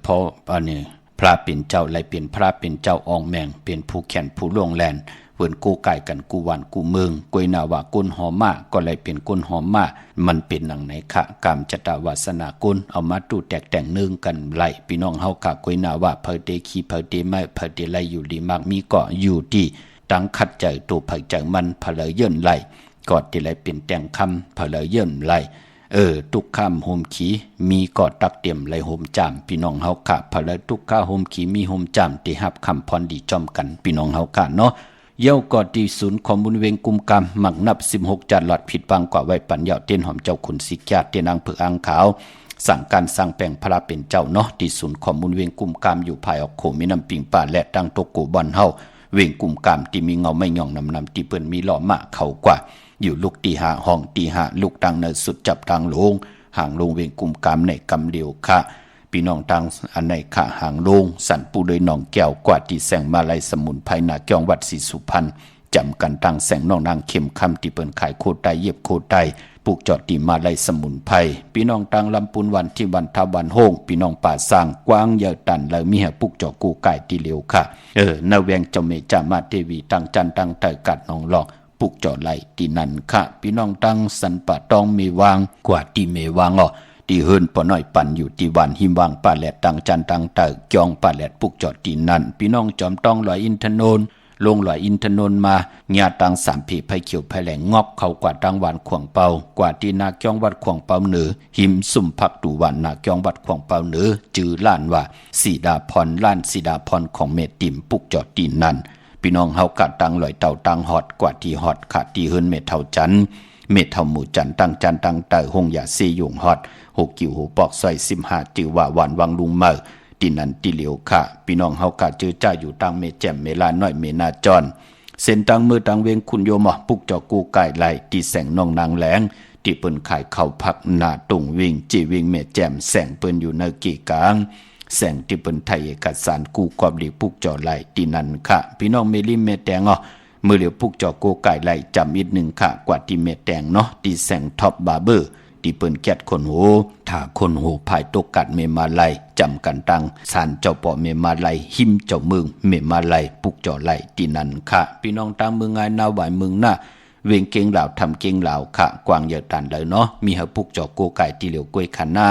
[SPEAKER 2] เพราะอันนี้พระเป็นเจ้าเลยเป็นพระเป็นเจ้าอองแมงเป็นผู้แขนผู้ล่วงแลนเปิ้นกู้กายกันกู้วันกู้เมืองกวยนาว่ากลหอมาก็เลยเป็นกลหอมามันเป็นหนังไหนคะกามจตวาสนากลเอามาตู้แตกแต่งนึงกันไล่พี่น้องเฮาค่ะกวยนาว่าเพอเตคีเพอเตไม่เพอเตไลอยู่ดีมากมีก็อยู่ที่ตั้งคัดใจตัวเผยใจมันเพลเยินไล่กอดที่ไรเป็นแต่งคำเพลเยินไล่ทุกข้ามโฮมขีมีกอดตักเตรียมไรโฮมจามพี่น้องเฮาค่ะเพลทุกข้าโฮมขีมีโฮมจามที่ฮับคำพรดีจอมกันพี่น้องเฮาค่ะเนาะเย้ากอดที่ศูนย์ข้อมูลเวงกุมกรรมหมักนับ16จัดหลอดผิดบังกว่าไว้ปัญญาเตียนหอมเจ้าขุนสิกญาติเตียนางเผือกอ่างขาวสั่งการสร้างแปลงพระเป็นเจ้าเนาะที่ศูนย์ข้อมูลเวงกุมกรรมอยู่ภายออกโขมีน้ำปิงป่าและดังโตโกบอนเฮาเวงกุมกามที่มีเงาไม่ย่องนำที่เปิ้นมีหล่อมะเขากว่าอยู่ลูกตีหาห้องตีหาลูกดังเนสุดจับทางลงห่างลงเวงกุมกามในกำเดียวค่ะพี่น้องทางอันในค่ะห่างลงสันปูโดยหนองแก้วกว่าที่แสงมาลัยสมุนไพรนาเกียงวัดศรีสุพรรณจำกันตั้งแสงน้องนางเข้มคำที่เปิ้นขายโคไตเย็บโคไตปลูกจอดตีมาลัยสมุนไพรพี่น้องทางลำปูนวันที่วันทวันโฮงพี่น้องป่าสร้างกว้างเยอะตันแล้วมีให้ปลูกจอดกูไก่ตีเหลียวค่ะนาแวงเจ้าเมจามาเทวีตั้งจันตั้งเตยกัดน้องหลอกปลูกจอดไหลตีนันค่ะพี่น้องตั้งสันป่าตองเมวางกว่าตีเมวางตีเฮินปอน้อยปันอยู่ตีวันหิมวางป่าแหลดตั้งจันตั้งเตยจองป่าแหลดปลูกจอดตีนันพี่น้องจอมต้องลอยอินทนนท์ลงลอยอินทนนท์มาญาตังสามผีไผ่เขียวไผ่แหลงงอกเขากว่าตังหวานขวงเปากว่าที่นาเกียงวัดขวงเปาเหนือหิมสุ่มพักดูวันนาเกียงวัดขวงเปาเหนือจือล้านว่าสีดาพรล้านสีดาพรของเมติมปุกจอดตีนนั้นพี่น้องเฮากะตังลอยเต่าตังฮอดกว่าที่ฮอดขาดที่เฮินเมเท่าจันเมเท่าหมู่จันตั้งจันตั้งเตอหงยาซียุงฮอดหกกิ่วหูปอกซอย15จือว่าหวานวังลุงเมอตีนันตีเหลียวค่ะพี่น้องเฮากะจือจ้าอยู่ตังเมแจ่มเมลาน้อยเมนาจรเส้นตังมือตังเวงคุณโยมปุกจอกูไก่ไหลตีแสงนองนางแหลงที่เปิ้นขายเข้าพักหน้าตุงวิ่งจีวิ่งเมแจ่มแสงเปิ้นอยู่ในกี่กลางแสงที่เปิ้นไทยเอกสารกูกอบหลีปุกจอไหลตีนันค่ะพี่น้องเมลิเมแตงมือเหลียวปุกจอกูไก่ไหลจำอีกหนึ่งค่ะกว่าที่เมแตงเนาะตีแสงท็อปบาร์เบอร์ที่เปิ้นแกดคนหูถ้าคนหูภายตกกัดเมมาไลจำกันตังสารเจ้าปอเมมาไลหิมเจ้าเมืองเมมาไลปุกจอไลตีนันค่ะพี่น้องตามเมืองไงนาหวายเมืองหน้าเวงเก่งเหล่าทำเก่งเหล่าค่ะกวางเยอะตันเลยเนาะมีหปุกจอโกไก่ตีเหลียวกล้วยขันหน้า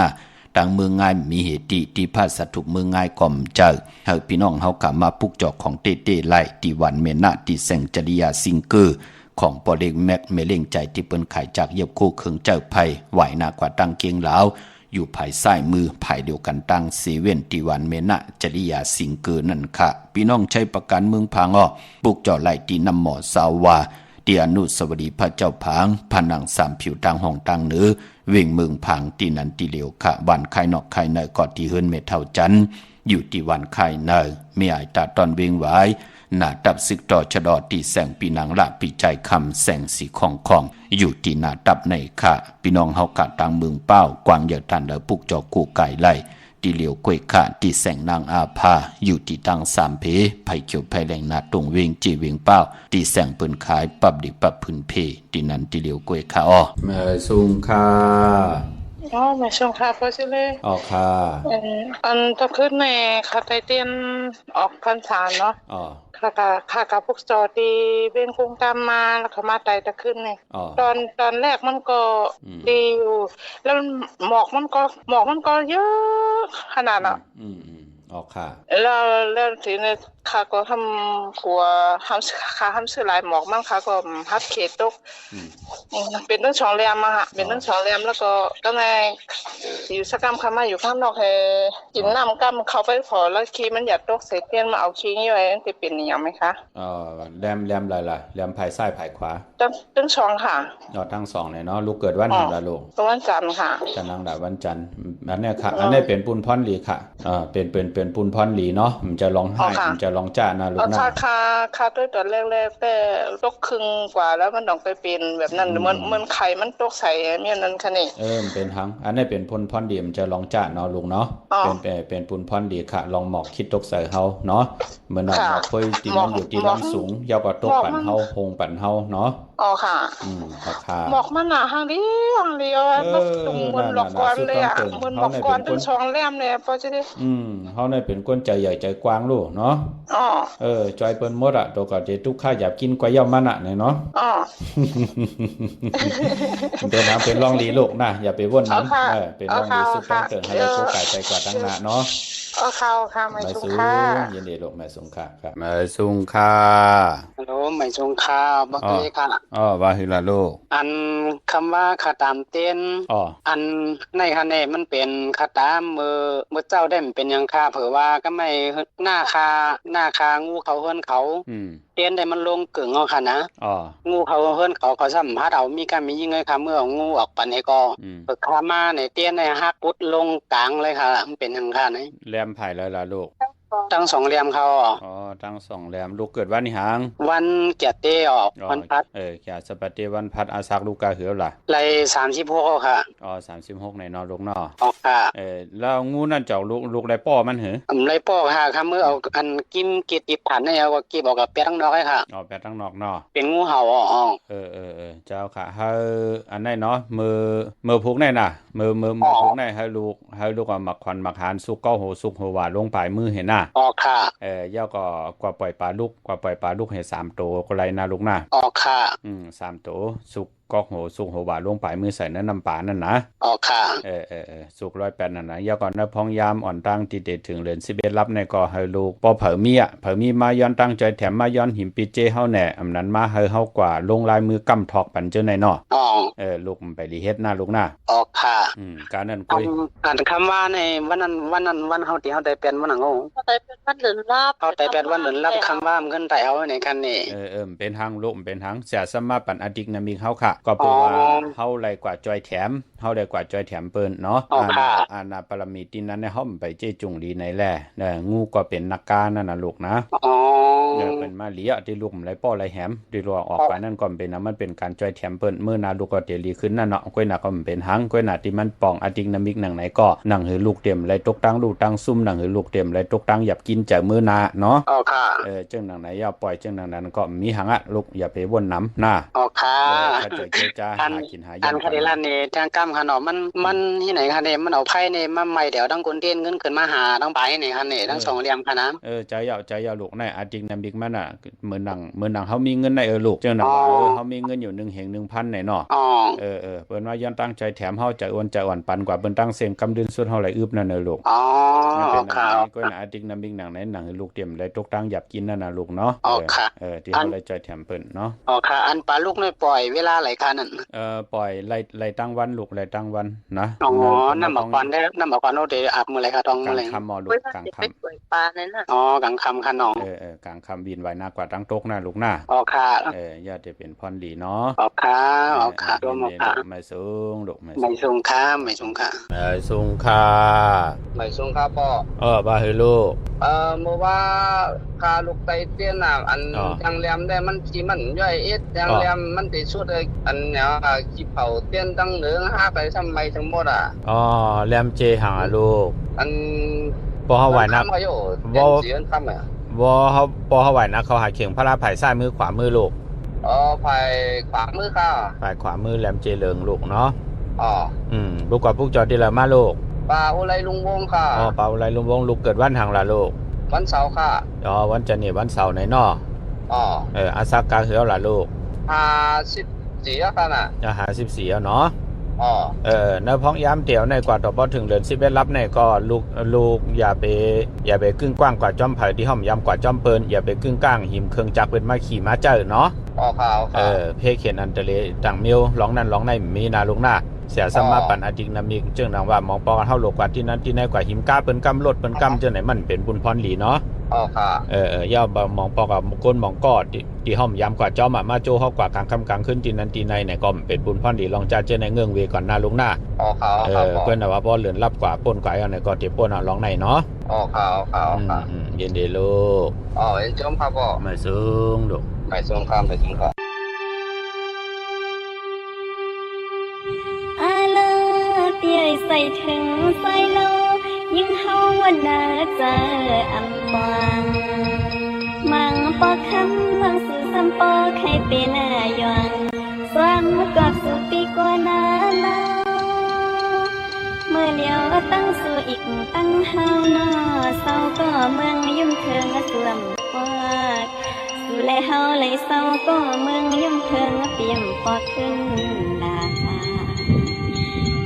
[SPEAKER 2] ต่างเมืองไงมีเหตุที่พาสถูกเมืองไงก่อมเจอเฮาพี่น้องเฮากลับมาปุกจอของเต้ไลตีวันเมนะตีแสงจริยาซิงเกอร์ของปอเล็กแม็กเมเล่งใจที่เปิ้นขายจากเย็บคู่เคืองเจ้าไผ่ไหวหน้ากว่าตั้งเกียงเหลาอยู่ภายซ้ายมือภายเดียวกันตั้งเซเว่นตีวันเมนะจริยาสิงเกอร์นั่นค่ะพี่น้องใช้ประกันเมืองพางปลูกเจาะไหลตีน้ำหมอสาวาตีอนุสวรีพระเจ้าผางผนังสามผิวตังห้องตังเหนือเว่งเมืองผางตีนันตีเหลียวค่ะวันไข่นอกไข่เนยกอดที่เฮินเมเท่าจันอยู่ที่วันไข่เนยไม่อายตาตอนเวงไว้หน้าตับซึกต่อชะดอตีแสงปีนังละปีใจคำแสงสีของอยู่ที่หน้าตับในค่ะพี่น้องเฮากะตังเมืองเป้ากวางเยอะตันแล้วปุกจอกูไก่ไล่ตีเหลียวกล้วยค่ะตีแสงนางอาภาอยู่ที่ตังสามเพไผ่เขียวไผ่แดงนาตรงเวงจีเวงเป้าตีแสงเปิ้นขายปับดิปับพื้นเพตีนันตีเหลียวกล้วยค่ะแม่ซุงค่ะ
[SPEAKER 3] มาชมค่ะพ่อชื่อเลย
[SPEAKER 2] ค่ะ
[SPEAKER 3] อันตะขึ้นในคาไตเตียนออกพรรษาเนาะค่ะกับพวกจอดีเป็นโครงการมาแล้วก็มาไต่ตะขึ้นเนี่ยตอนแรกมันก็ดีอยู่แล้วหมอกมันก็เยอะขนาดน่ะ
[SPEAKER 2] ค่ะ
[SPEAKER 3] แล้วทีนี้ค่ะก็ทำขัวทำซื้อหลายหมอกมันค่ะก็ฮับเขตตกเป็นตั้ง2 แรมมาฮะเป็นตั้ง2 แรมแล้วก็ในอยู่สักกรรมค่ะมาอยู่ข้างนอกให้กินน้ำกัมเข้าไปพอแล้วคีมันอยากตกใส่เตียนมาเอาคีนี่ไว้จะเป็นอย่างไหมคะ
[SPEAKER 2] แรมอะไรล่ะแรมภายซ้ายภายขวา
[SPEAKER 3] ตั้ง2ค่ะ
[SPEAKER 2] ตั้ง2เลยเนาะลูกเกิดวันไหนล่ะลูก
[SPEAKER 3] วันจันทร์ค่ะ
[SPEAKER 2] จันทร์นางดาวันจันทร์อันนี้ค่ะอันนี้เป็นปุนพรหลีค่ะเป็นปุนพรหลีเนาะมันจะร้องไห้มันจะร้องจ้านะลูกนะ
[SPEAKER 3] ค่ะด้วยตอนแรกๆแต่ตกครึ่งกว่าแล้วมันต้องไปเป็นแบบนั้นมันไข่มันตกใส่เนี่ยนั่นค่ะนี่
[SPEAKER 2] เป็นทั้งอันนี้เป็นปุนพรหลีมันจะร้องจ้าเนาะลูกเนาะเป็นปุนพรหลีค่ะลองหมอกคิดตกใส่เฮาเนาะเหมือนเราค่อยตีมันอยู่ที่ลำสูงยาวกว่าตกปั่นเฮาโฮงปั่นเฮาเนาะ
[SPEAKER 3] อ๋อค่ะ
[SPEAKER 2] ราคา
[SPEAKER 3] หมอกมันหนาห้างเดียวห้างเดียวมันตุ่มมันหลอกกวนเลยอ่ะมันหลอกกวนเป็นช่องแหลมเลยพอจะได้
[SPEAKER 2] เฮาได้เป็นคนใจใหญ่ใจกว้างลูกเนาะ
[SPEAKER 3] อ๋อ
[SPEAKER 2] จอยเปิ้นหมดอ่ะตัวก็จะทุกข้าอยากกินก๋วยย่อมันอ่ะเนี่ยเนาะ
[SPEAKER 3] อ๋อ
[SPEAKER 2] เป็นน้ำเป็นร่องลีลูกนะอย่าไปว่นน้ำเป็นร่องลีสุดต้องเติมให้ได้โชคไก่ใจกว่าตั้งหน้าเนาะ
[SPEAKER 3] ค่ะไม่สุงค่ะ
[SPEAKER 2] ยินดีลูกไม่สุงค่ะครับไม่สุงค่ะ
[SPEAKER 4] ฮัลโหลไม่สุงค่ะบักเล่ค่ะ
[SPEAKER 2] ว่าฮือละลูก
[SPEAKER 4] อันคำว่าคาตามเต้นอันในคะแนนมันเป็นคาตามมือเจ้าได้มันเป็นยังค่าเผื่อว่าก็ไม่หน้าคางูเขาเฮือนเขาเต้นได้มันลงกึ่งเอาค่ะนะงูเขาเฮือนเขาสัมภาษณ์เอามีการมียิงเลยค่ะเมื่องูออกปันให้ก็เปิดคามาในเต้นในฮักปุดลงกลางเลยค่ะมันเป็นยังค่าไหน
[SPEAKER 2] แหลมไผ่แล้วล่ะลูก
[SPEAKER 4] ตั้ง2เหลี่ยมเขา
[SPEAKER 2] ตั้ง2เหลี่ยมลูกเกิดวันนี้หาง
[SPEAKER 4] วันเกียรติออกวันพัด
[SPEAKER 2] เกียรติสปัตติวันพัดอาศักลูกกาเหือล่ะ
[SPEAKER 4] ไล่36ค่ะ
[SPEAKER 2] 36ในนอลูกเนาะ
[SPEAKER 4] ค่ะ
[SPEAKER 2] แล้วงูนั่นเจ้าลูกได้ป้อมันหือ
[SPEAKER 4] ไล่ป้อค่ะค่ะเมื่อเอาอันกิมเกติผ่านให้เอาก็เก็บออกกับแปะทั้งนอกให้ค่ะ
[SPEAKER 2] แปะทั้งนอกเนาะ
[SPEAKER 4] เป็นงูเห่า
[SPEAKER 2] เจ้าค่ะเฮาอันไหนเนาะมือพุกไหนน่ะมือพุกไหนให้ลูกเอามักควันมักหานสุกก็โหสุกโหว่าลงปลายมือเห็นน่ะ
[SPEAKER 4] ค่ะ
[SPEAKER 2] ย่อก็กว่าปล่อยปลาลูกให้3ตัวก็ไรนะลูกนะ
[SPEAKER 4] ค่ะ
[SPEAKER 2] 3ตัวสุกก็โหสุกโหว่าลงปลายมือใส่น้ำปลานั่นนะ
[SPEAKER 4] ค่ะ
[SPEAKER 2] สุก108นั่นนะย่อก่อนนะพองยามอ่อนตั้งติเดถึงเหลือน11รับในก็ให้ลูกปอเผอมีมาย้อนตั้งใจแถมมาย้อนหิมปีเจเฮาแหน่อำนั้นมาให้เฮากว่าลงลายมือกำถอกปันเจ้าในเนาะลูกไปรีเฮ็ดหน้าลูกนะ
[SPEAKER 4] ค่ะ
[SPEAKER 2] การนั้นกุย
[SPEAKER 4] อ่านคำว่าในวันเฮาที่เฮาได้เป็นวันนั้น
[SPEAKER 3] ได้เป็นวันเดือนรับ
[SPEAKER 4] เฮาได้เป็นวันเดือนรับคำว่ามันขึ้นได้เอาในคันนี้
[SPEAKER 2] เป็นทางลูกเป็นทางเสียสมาปันอดิกนามิเฮาค่ะก็เพราะว่าเฮาไรกว่าจอยแถมเฮาได้กว่าจอยแถมเปิ้นเนาะอาณาปรมีตินั้นในเฮาไปเจจุงดีในแลงูก็เป็นนักการนั่นน่ะลูกนะเป็นมาเลียที่ลูกไรป้อไรแหมที่รัวออกไปนั่นก็เป็นมันเป็นการจอยแถมเปิ้นมื้อนาลูกก็เตลีขึ้นนั่นเนาะก้อยน่ะก็เป็นทางก้อยน่ะที่มันป่องอดิกนามิกนังไหนก็นั่งหือลูกเต็มไรตกตั้งลูกตั้งซุ่มนั่งหือลูกเต็มไรตกตั้งหยับกินจากมื้อนาเนาะจังนังไหนอย่าปล่อยจังนังนั้นก็มีหังอ่ะลูกอย่าไปวนน้ำหน้า
[SPEAKER 4] ค่ะ
[SPEAKER 2] ถ้าเจอเจจ้าหากินหา
[SPEAKER 4] อันคดีร้านนี้ทางกำขนมมันที่ไหนคะเนี่ยมันเอาไผ่เนี่ยมาใหม่เดี๋ยวต้องคนเต้นเงินขึ้นมาหาต้องไปนี่คะเนี่ยทั้ง2เหลี่ยมค่ะนะ
[SPEAKER 2] ใจยาวลูกในอดิกนามิกมันน่ะเหมือนหนังเฮามีเงินในลูกจังนังว่าเฮามีเงินอยู่1แห่ง 1,000 ในเนาะเปิ้นว่าย้อนตั้งใจแถมเฮาใจอ่อนปันกว่าเปิ้นตั้งเสียงกำดืนสุดเฮาไหลอึบนั่นลูก
[SPEAKER 4] ค่ะ
[SPEAKER 2] ก็น่ะอดิกนามิกหนังไหนหนังลูกเตรียมได้ตกตั้งหยับกินนั่นน่ะลูกเนาะที่เฮาเลยใจแถมเปิ้นเนาะ
[SPEAKER 4] ค่ะอันปลาลูกน้อยปล่อยเวลาไหลค่ะนั่น
[SPEAKER 2] ปล่อยไล่ตั้งวันลูกไล่ตั้งวันนะ
[SPEAKER 4] น้ำบักควันได้น้ำบักควันโอเดอาบมื้อไหลค่ะต้องมื้อไหล
[SPEAKER 2] ค่ำลูกกลางค่ำ
[SPEAKER 3] ปล่อยปลานั่นน่ะ
[SPEAKER 4] กลางค่ำค่ะน้อง
[SPEAKER 2] กลางค่ำบินไว้หน้ากว่าตั้งตกนะลูกนะ
[SPEAKER 4] ค่ะ
[SPEAKER 2] ญาติเป็นพรดีเนาะ
[SPEAKER 4] ค่ะร่วมค่ะ
[SPEAKER 2] ไม่สูงลูก
[SPEAKER 4] ไม่สูงค่ะไม่สูงค่ะ
[SPEAKER 1] ไม่สูงค่ะพ่อ
[SPEAKER 2] บ่าให้ลูก
[SPEAKER 1] เมื่อว่าคาลูกไตเตี้ยนน่ะอันจังแรมได้มันสิมันย่อยเอ็ดจังแรมมันสิสุดอันเนี่ยขี้เผาเตี้ยนตั้งเหลืองหาไปทำไมทั้งหมด
[SPEAKER 2] แรมเจหาลูก
[SPEAKER 1] อัน
[SPEAKER 2] บ่เฮาไหวนะ
[SPEAKER 1] บ่สิอันค่ำอ่ะ
[SPEAKER 2] บ่เฮาไหวนะเขาหาเข่งพระราไผซ้ายมือขวามือลูก
[SPEAKER 1] ไผขวามือค่ะ
[SPEAKER 2] ไผขวามือแรมเจเหลืองลูกเนาะลูกกว่าพวกจอดที่ละมาลูก
[SPEAKER 1] ปาอุไรลุงวงค่ะ
[SPEAKER 2] ปาอุไรลุงวงลูกเกิดวันทางละลูก
[SPEAKER 1] วันเสาร์ค่ะ
[SPEAKER 2] วันจันทร์นี่วันเสาร์ไหนเนาะอาซักกาเหือละลูก
[SPEAKER 1] 54ค่ะน่ะ
[SPEAKER 2] 54เนาะในพ้องย้ำเตี่ยวในกว่าต่อพอถึงเดือน11รับในก็ลูกอย่าไปกึ่งกว้างกว่าจอมไผ่ที่ห้อมย้ำกว่าจอมเปิ้นอย่าไปกึ่งก้างหิมเครื่องจักรเป็นมาขี่มาเจอเนาะเพเขียนอันเตเลต่างมิวร้องนั่นร้องในมีนาลูกหน้าเสียสมาปันอดิกนามิกจึงนางว่ามองปอเฮาโลกกว่าที่นั้นที่ไหนกว่าหิมก้าเปิ้นกำลดเปิ้นกำจังไหนมันเป็นบุญพรหลีเนาะย่าบ่มองปอกับก้นมองกอดที่ห้อมย้ำกว่าจอมมาโจเฮากว่ากลางค่ำกลางคืนที่นั้นที่ในเนี่ยก็เป็นบุญพรหลีลองจ่าเจอในเงื่องเวก่อนหน้าลุงหน้าเพิ่นน่ะว่าบ่เหลือนรับกว่าป่นกว่าอันไหนก็ที่ป่นร้องในเนาะเย็นดีลูก
[SPEAKER 1] เอ็นจอมครับบ่
[SPEAKER 2] ไม่สูงลูก
[SPEAKER 1] ไม่สูงครับไม่สูงครับ
[SPEAKER 5] เตียใส่ถึงใส่โลยิ่งเฮาวันน่าจะอำมังปอคำบางสื่อซ้ำปอใครเป็นยอง ำกับสู่ปีกว่านานาเมื่อเลี้ยวตั้งสู่อีกตั้งเฮาหน้าเศร้าก็เมืองยุ่งเถิงสวมปอดสู่และเฮาเลยเศร้าก็เมืองยุ่งเถิงเปี่ยมปอดขึ้นลา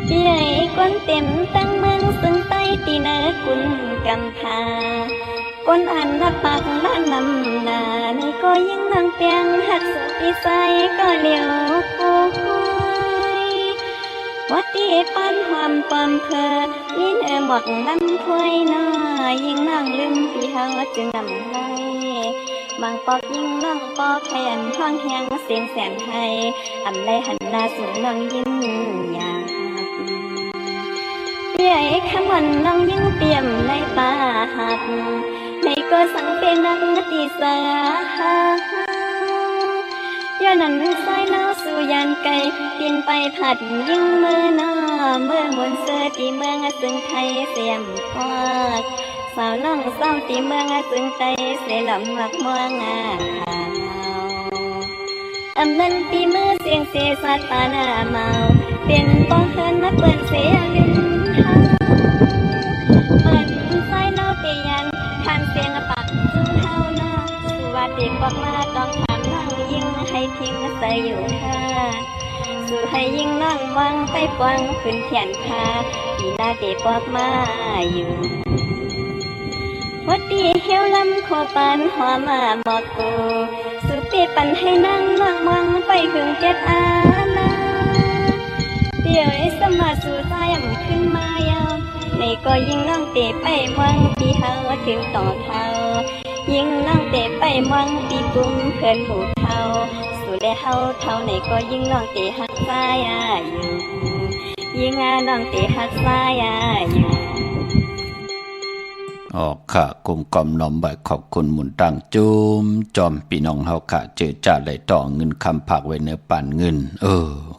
[SPEAKER 5] เปียก้นเต็มตั้งเมืองซึ่งใต้ตีเนกุลกำพาก้นอันนับปากล้านนำนาในก็ยิ่งนั่งเปียงหักสุปีใสก็เลี้ยวกูวัดตีปันความปอมเพอยินหมอกดันถ้วยน้อยยิ่งนั่งลืมปีเฮาจึงนำไล่บางปอกยิ่งนั่งปอกขยันท่องแหงเสียงแสนให้อำไรหันหน้าสู่น้องยิ้มยาเปียขมันน้องยิ่งเปี่ยมในตาหักในก็สังเป็นนักตีสาย้อนนั้นสายเล่าสู่ยานไกลกินไปผัดยิ่งมือหน้าเมื่อมนเสือตีเมืองซึ่งไทยเสียมกอดสาวน้องสาวตีเมืองซึ่งไทยเสียลำหักมัวงาอำนันตีมือเสียงเสียสัตปานาเมาเป็นป้องเฮินมาเปิดเสียลิ้นเท้าเปิดสายเล่าเตียนทานเสียงปักซึ่งเท้าหน้าสู่ว่าเตียบอกมาต้องทำนั่งยิ่งให้ทิ้งใส่อยู่ท่าสู่ให้ยิ่งนั่งวังไปกวางขึ้นเขียนคาปีหน้าเตียบอกมาอยู่วัดดีเหี่ยวลำโคปันหัวมาหมอกกูสุดตีปันให้นั่งนั่งวังไปถึงเจ็ดอาณาเดี๋ยวไอ้สมาสู่ใจมันขึ้นมายาวในก็ยิ่งนั่งเตะไปวังปีเฮาถึงต่อเท้ายิ่งนั่งเตะไปวังปีกุ้มเพื่อนหมู่เท้าสู่ได้เฮาเท่าในก็ยิ่งนั่งเตะหักซ้ายอยู่ยิ่งนั่งเตะหักซ้ายอยู่
[SPEAKER 2] ออกค่ะกลุ่มกอมน้อมใบขอบคุณหมุนตังจุมจอมพี่น้องเฮาค่ะเจอจ่าไหลต่อเงินคำผักไว้เนื้อป่านเงิน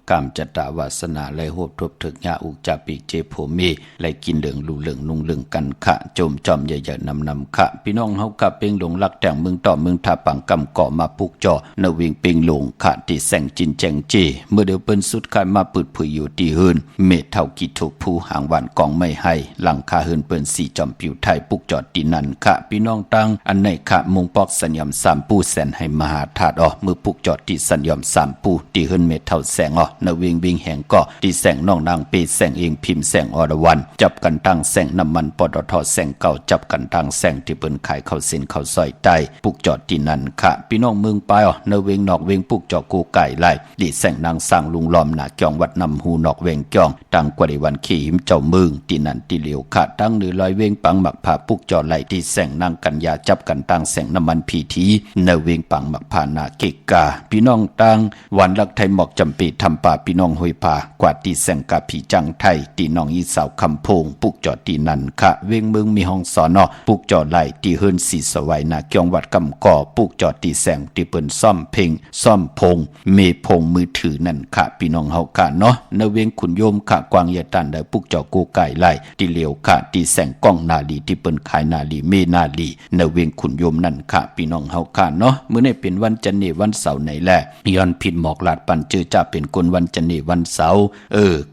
[SPEAKER 2] กามจัตตาวาสนาไหลโหบทบถึกยาอุกจาปีเจโผมีไหลกินเหลืองลูเหลืองนุ่งเหลืองกันค่ะจมจอมใหญ่ๆนำค่ะพี่น้องเฮาค่ะเป่งหลงลักแต่งเมืองต่อเมืองทาปังกำเกาะมาปุกจอนวิงเป่งหลงค่ะที่แสงจินแจงเจเมื่อเดียวเปิ้นสุดคายมาปืดผุยอยู่ที่เฮือนเมฆเท่ากิถูกผู้หางหวานกองไม่ให้หลังคาเฮือนเปิ้นสีจอมผิวไทยปุกจอตีนันค่ะพี่น้องตังอันไหนค่ะมงปอกสัญญาสามปูแสนให้มหาธาตุมือปุกจอดที่สัญญาสามปูที่เฮือนเมฆเท่าแสงนวิงแห่งก็ที่แสงน้องนางเปแสงเองพิมพ์แสงอรวรรณจับกันตั้งแสงน้ำมันปตทแสงเก่าจับกันตั้งแสงที่เปิ้นขายข้าวเส้นข้าวซอยใต้ปุกจอดที่นั่นค่ะพี่น้องเมืองปายเนเวงนอกเวงปุกจอดกูไก่ไล่ดิแสงนางสร้างลุงล้อมหน้าเกียงวัดนำหูนอกเวงเกียงตั้งกว่าในวันขี่หิมเจ้าเมืองที่นั่นที่เหลียวค่ะตั้งหรือลอยเวงปังหมักผาปุกจอดไล่ที่แสงนางกัญญาจับกันตั้งแสงน้ำมันพีทีเนเวงปังหมักผานาเกกาพี่น้องตั้งวันลักไทยหมอกจำปีทำป่าพี่น้องห้วยผากว่าตีแสงกาผีจังไทยตีน้องอีสาวคำพงปุกจอดตีนันค่ะเวงเมืองมีห้องสอนปุกจอดไหลตีเฮิรนสีสวัยนาเกียงวัดกำก่อปุกจอดตีแสงตีเปิ้นซ่อมเพลงซ่อมพงเมพงมือถือนั่นค่ะพี่น้องเฮาค่ะเนาะเนเวงขุนโยมค่ะกวางเยตันได้ปุกจอดกูไก่ไหลตีเหลียวค่ะตีแสงกล้องนาลีที่เปิ้นขายนาลีเมนาลีเนเวงขุนโยมนั่นค่ะพี่น้องเฮาค่ะเนาะมื้อนี้เป็นวันจันทร์วันเสาร์ไหนแลย้อนผิดหมอกลาดปันเจอจ้าเป็นคนวันจันทร์วันเสาร์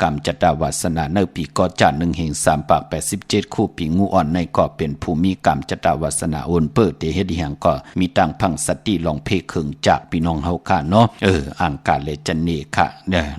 [SPEAKER 2] กำจัตตาวาสนาเนปีกอจาน1แห่ง3ปาก87คู่ปีงูอ่อนในก็เป็นภูมิกรรมจัตตาวาสนาโอนเปิดเตเฮ็ดหยังก็มีตังพังสติลองเพเคิงจากพี่น้องเฮาค่ะเนาะอ่างกาเลจันนีค่ะ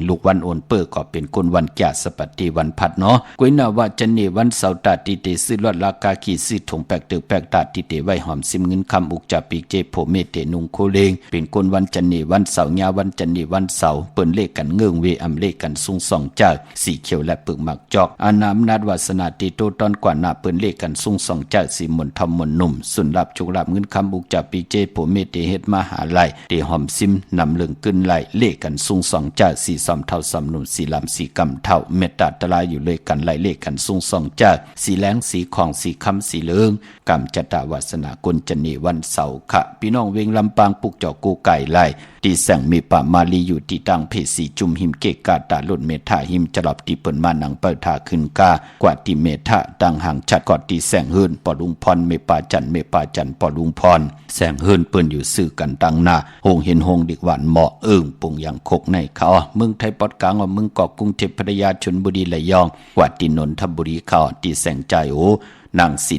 [SPEAKER 2] ลูกวันโอนเปิดก็เป็นคนวันแก่สปฏิวันพัดเนาะกวยนาว่าจันนีวันเสาร์ตาติเตซื้อลอดราคาขี้ซื้อถงแปกตึกแปกตาติเตไว้หอมซิมเงินคำอุกจาปีเจโผเมเตนุงโคเลงเป็นคนวันจันนีวันเสาร์ญาวันจันนีวันเสาร์เปิ้นเลขกันเงื่องเวอำเลขกันซุงสองจากสีเขียวและปึกหมักจอกอานามนาดวาสนาติโตตอนกว่าหน้าเปิ้นเลขกันซุงสองจากสีมนทอมมนนุ่มสุนรับจุกรับเงินคำอุกจาปีเจโผเมเตเฮ็ดมหาไลเตหอมซิมนำเรื่องขึ้นไลเลขกันซุงสองจากสีสอมเท่าสอมนุ่มสีลำสีกำเท่าเมตตาตลายอยู่เลยกันไลเลขกันซุงสองจากสีแหลงสีของสีคำ สีเหลืองกำจัตตาวาสนากลจนีวันเสาร์ค่ะพี่น้องเวงลำปางปุกเจาะกูไก่ไล่ตีแสงมีป่ามาลีอยู่ที่ตังเพสีจุมหิมเกกาตาลุดเมธาหิมจลอบตีเปิ่นมานังเปิดทาขึ้นกากว่าตีเมธาดังห่างชัดกอดตีแสงเฮินปอลุงพรเมปาจันปอลุงพรแสงเฮินเปิ้นอยู่ซื่อกันตังหน้าหงเห็นหงดิกหวานเหมาะปุ่งอย่างคกในเขามึงไทยปอดกลางว่ามึงเกาะกรุงเทพพัทยาชลบุรีระยองกว่าตีนนทบุรีเขาตีแสงใจโอนางสี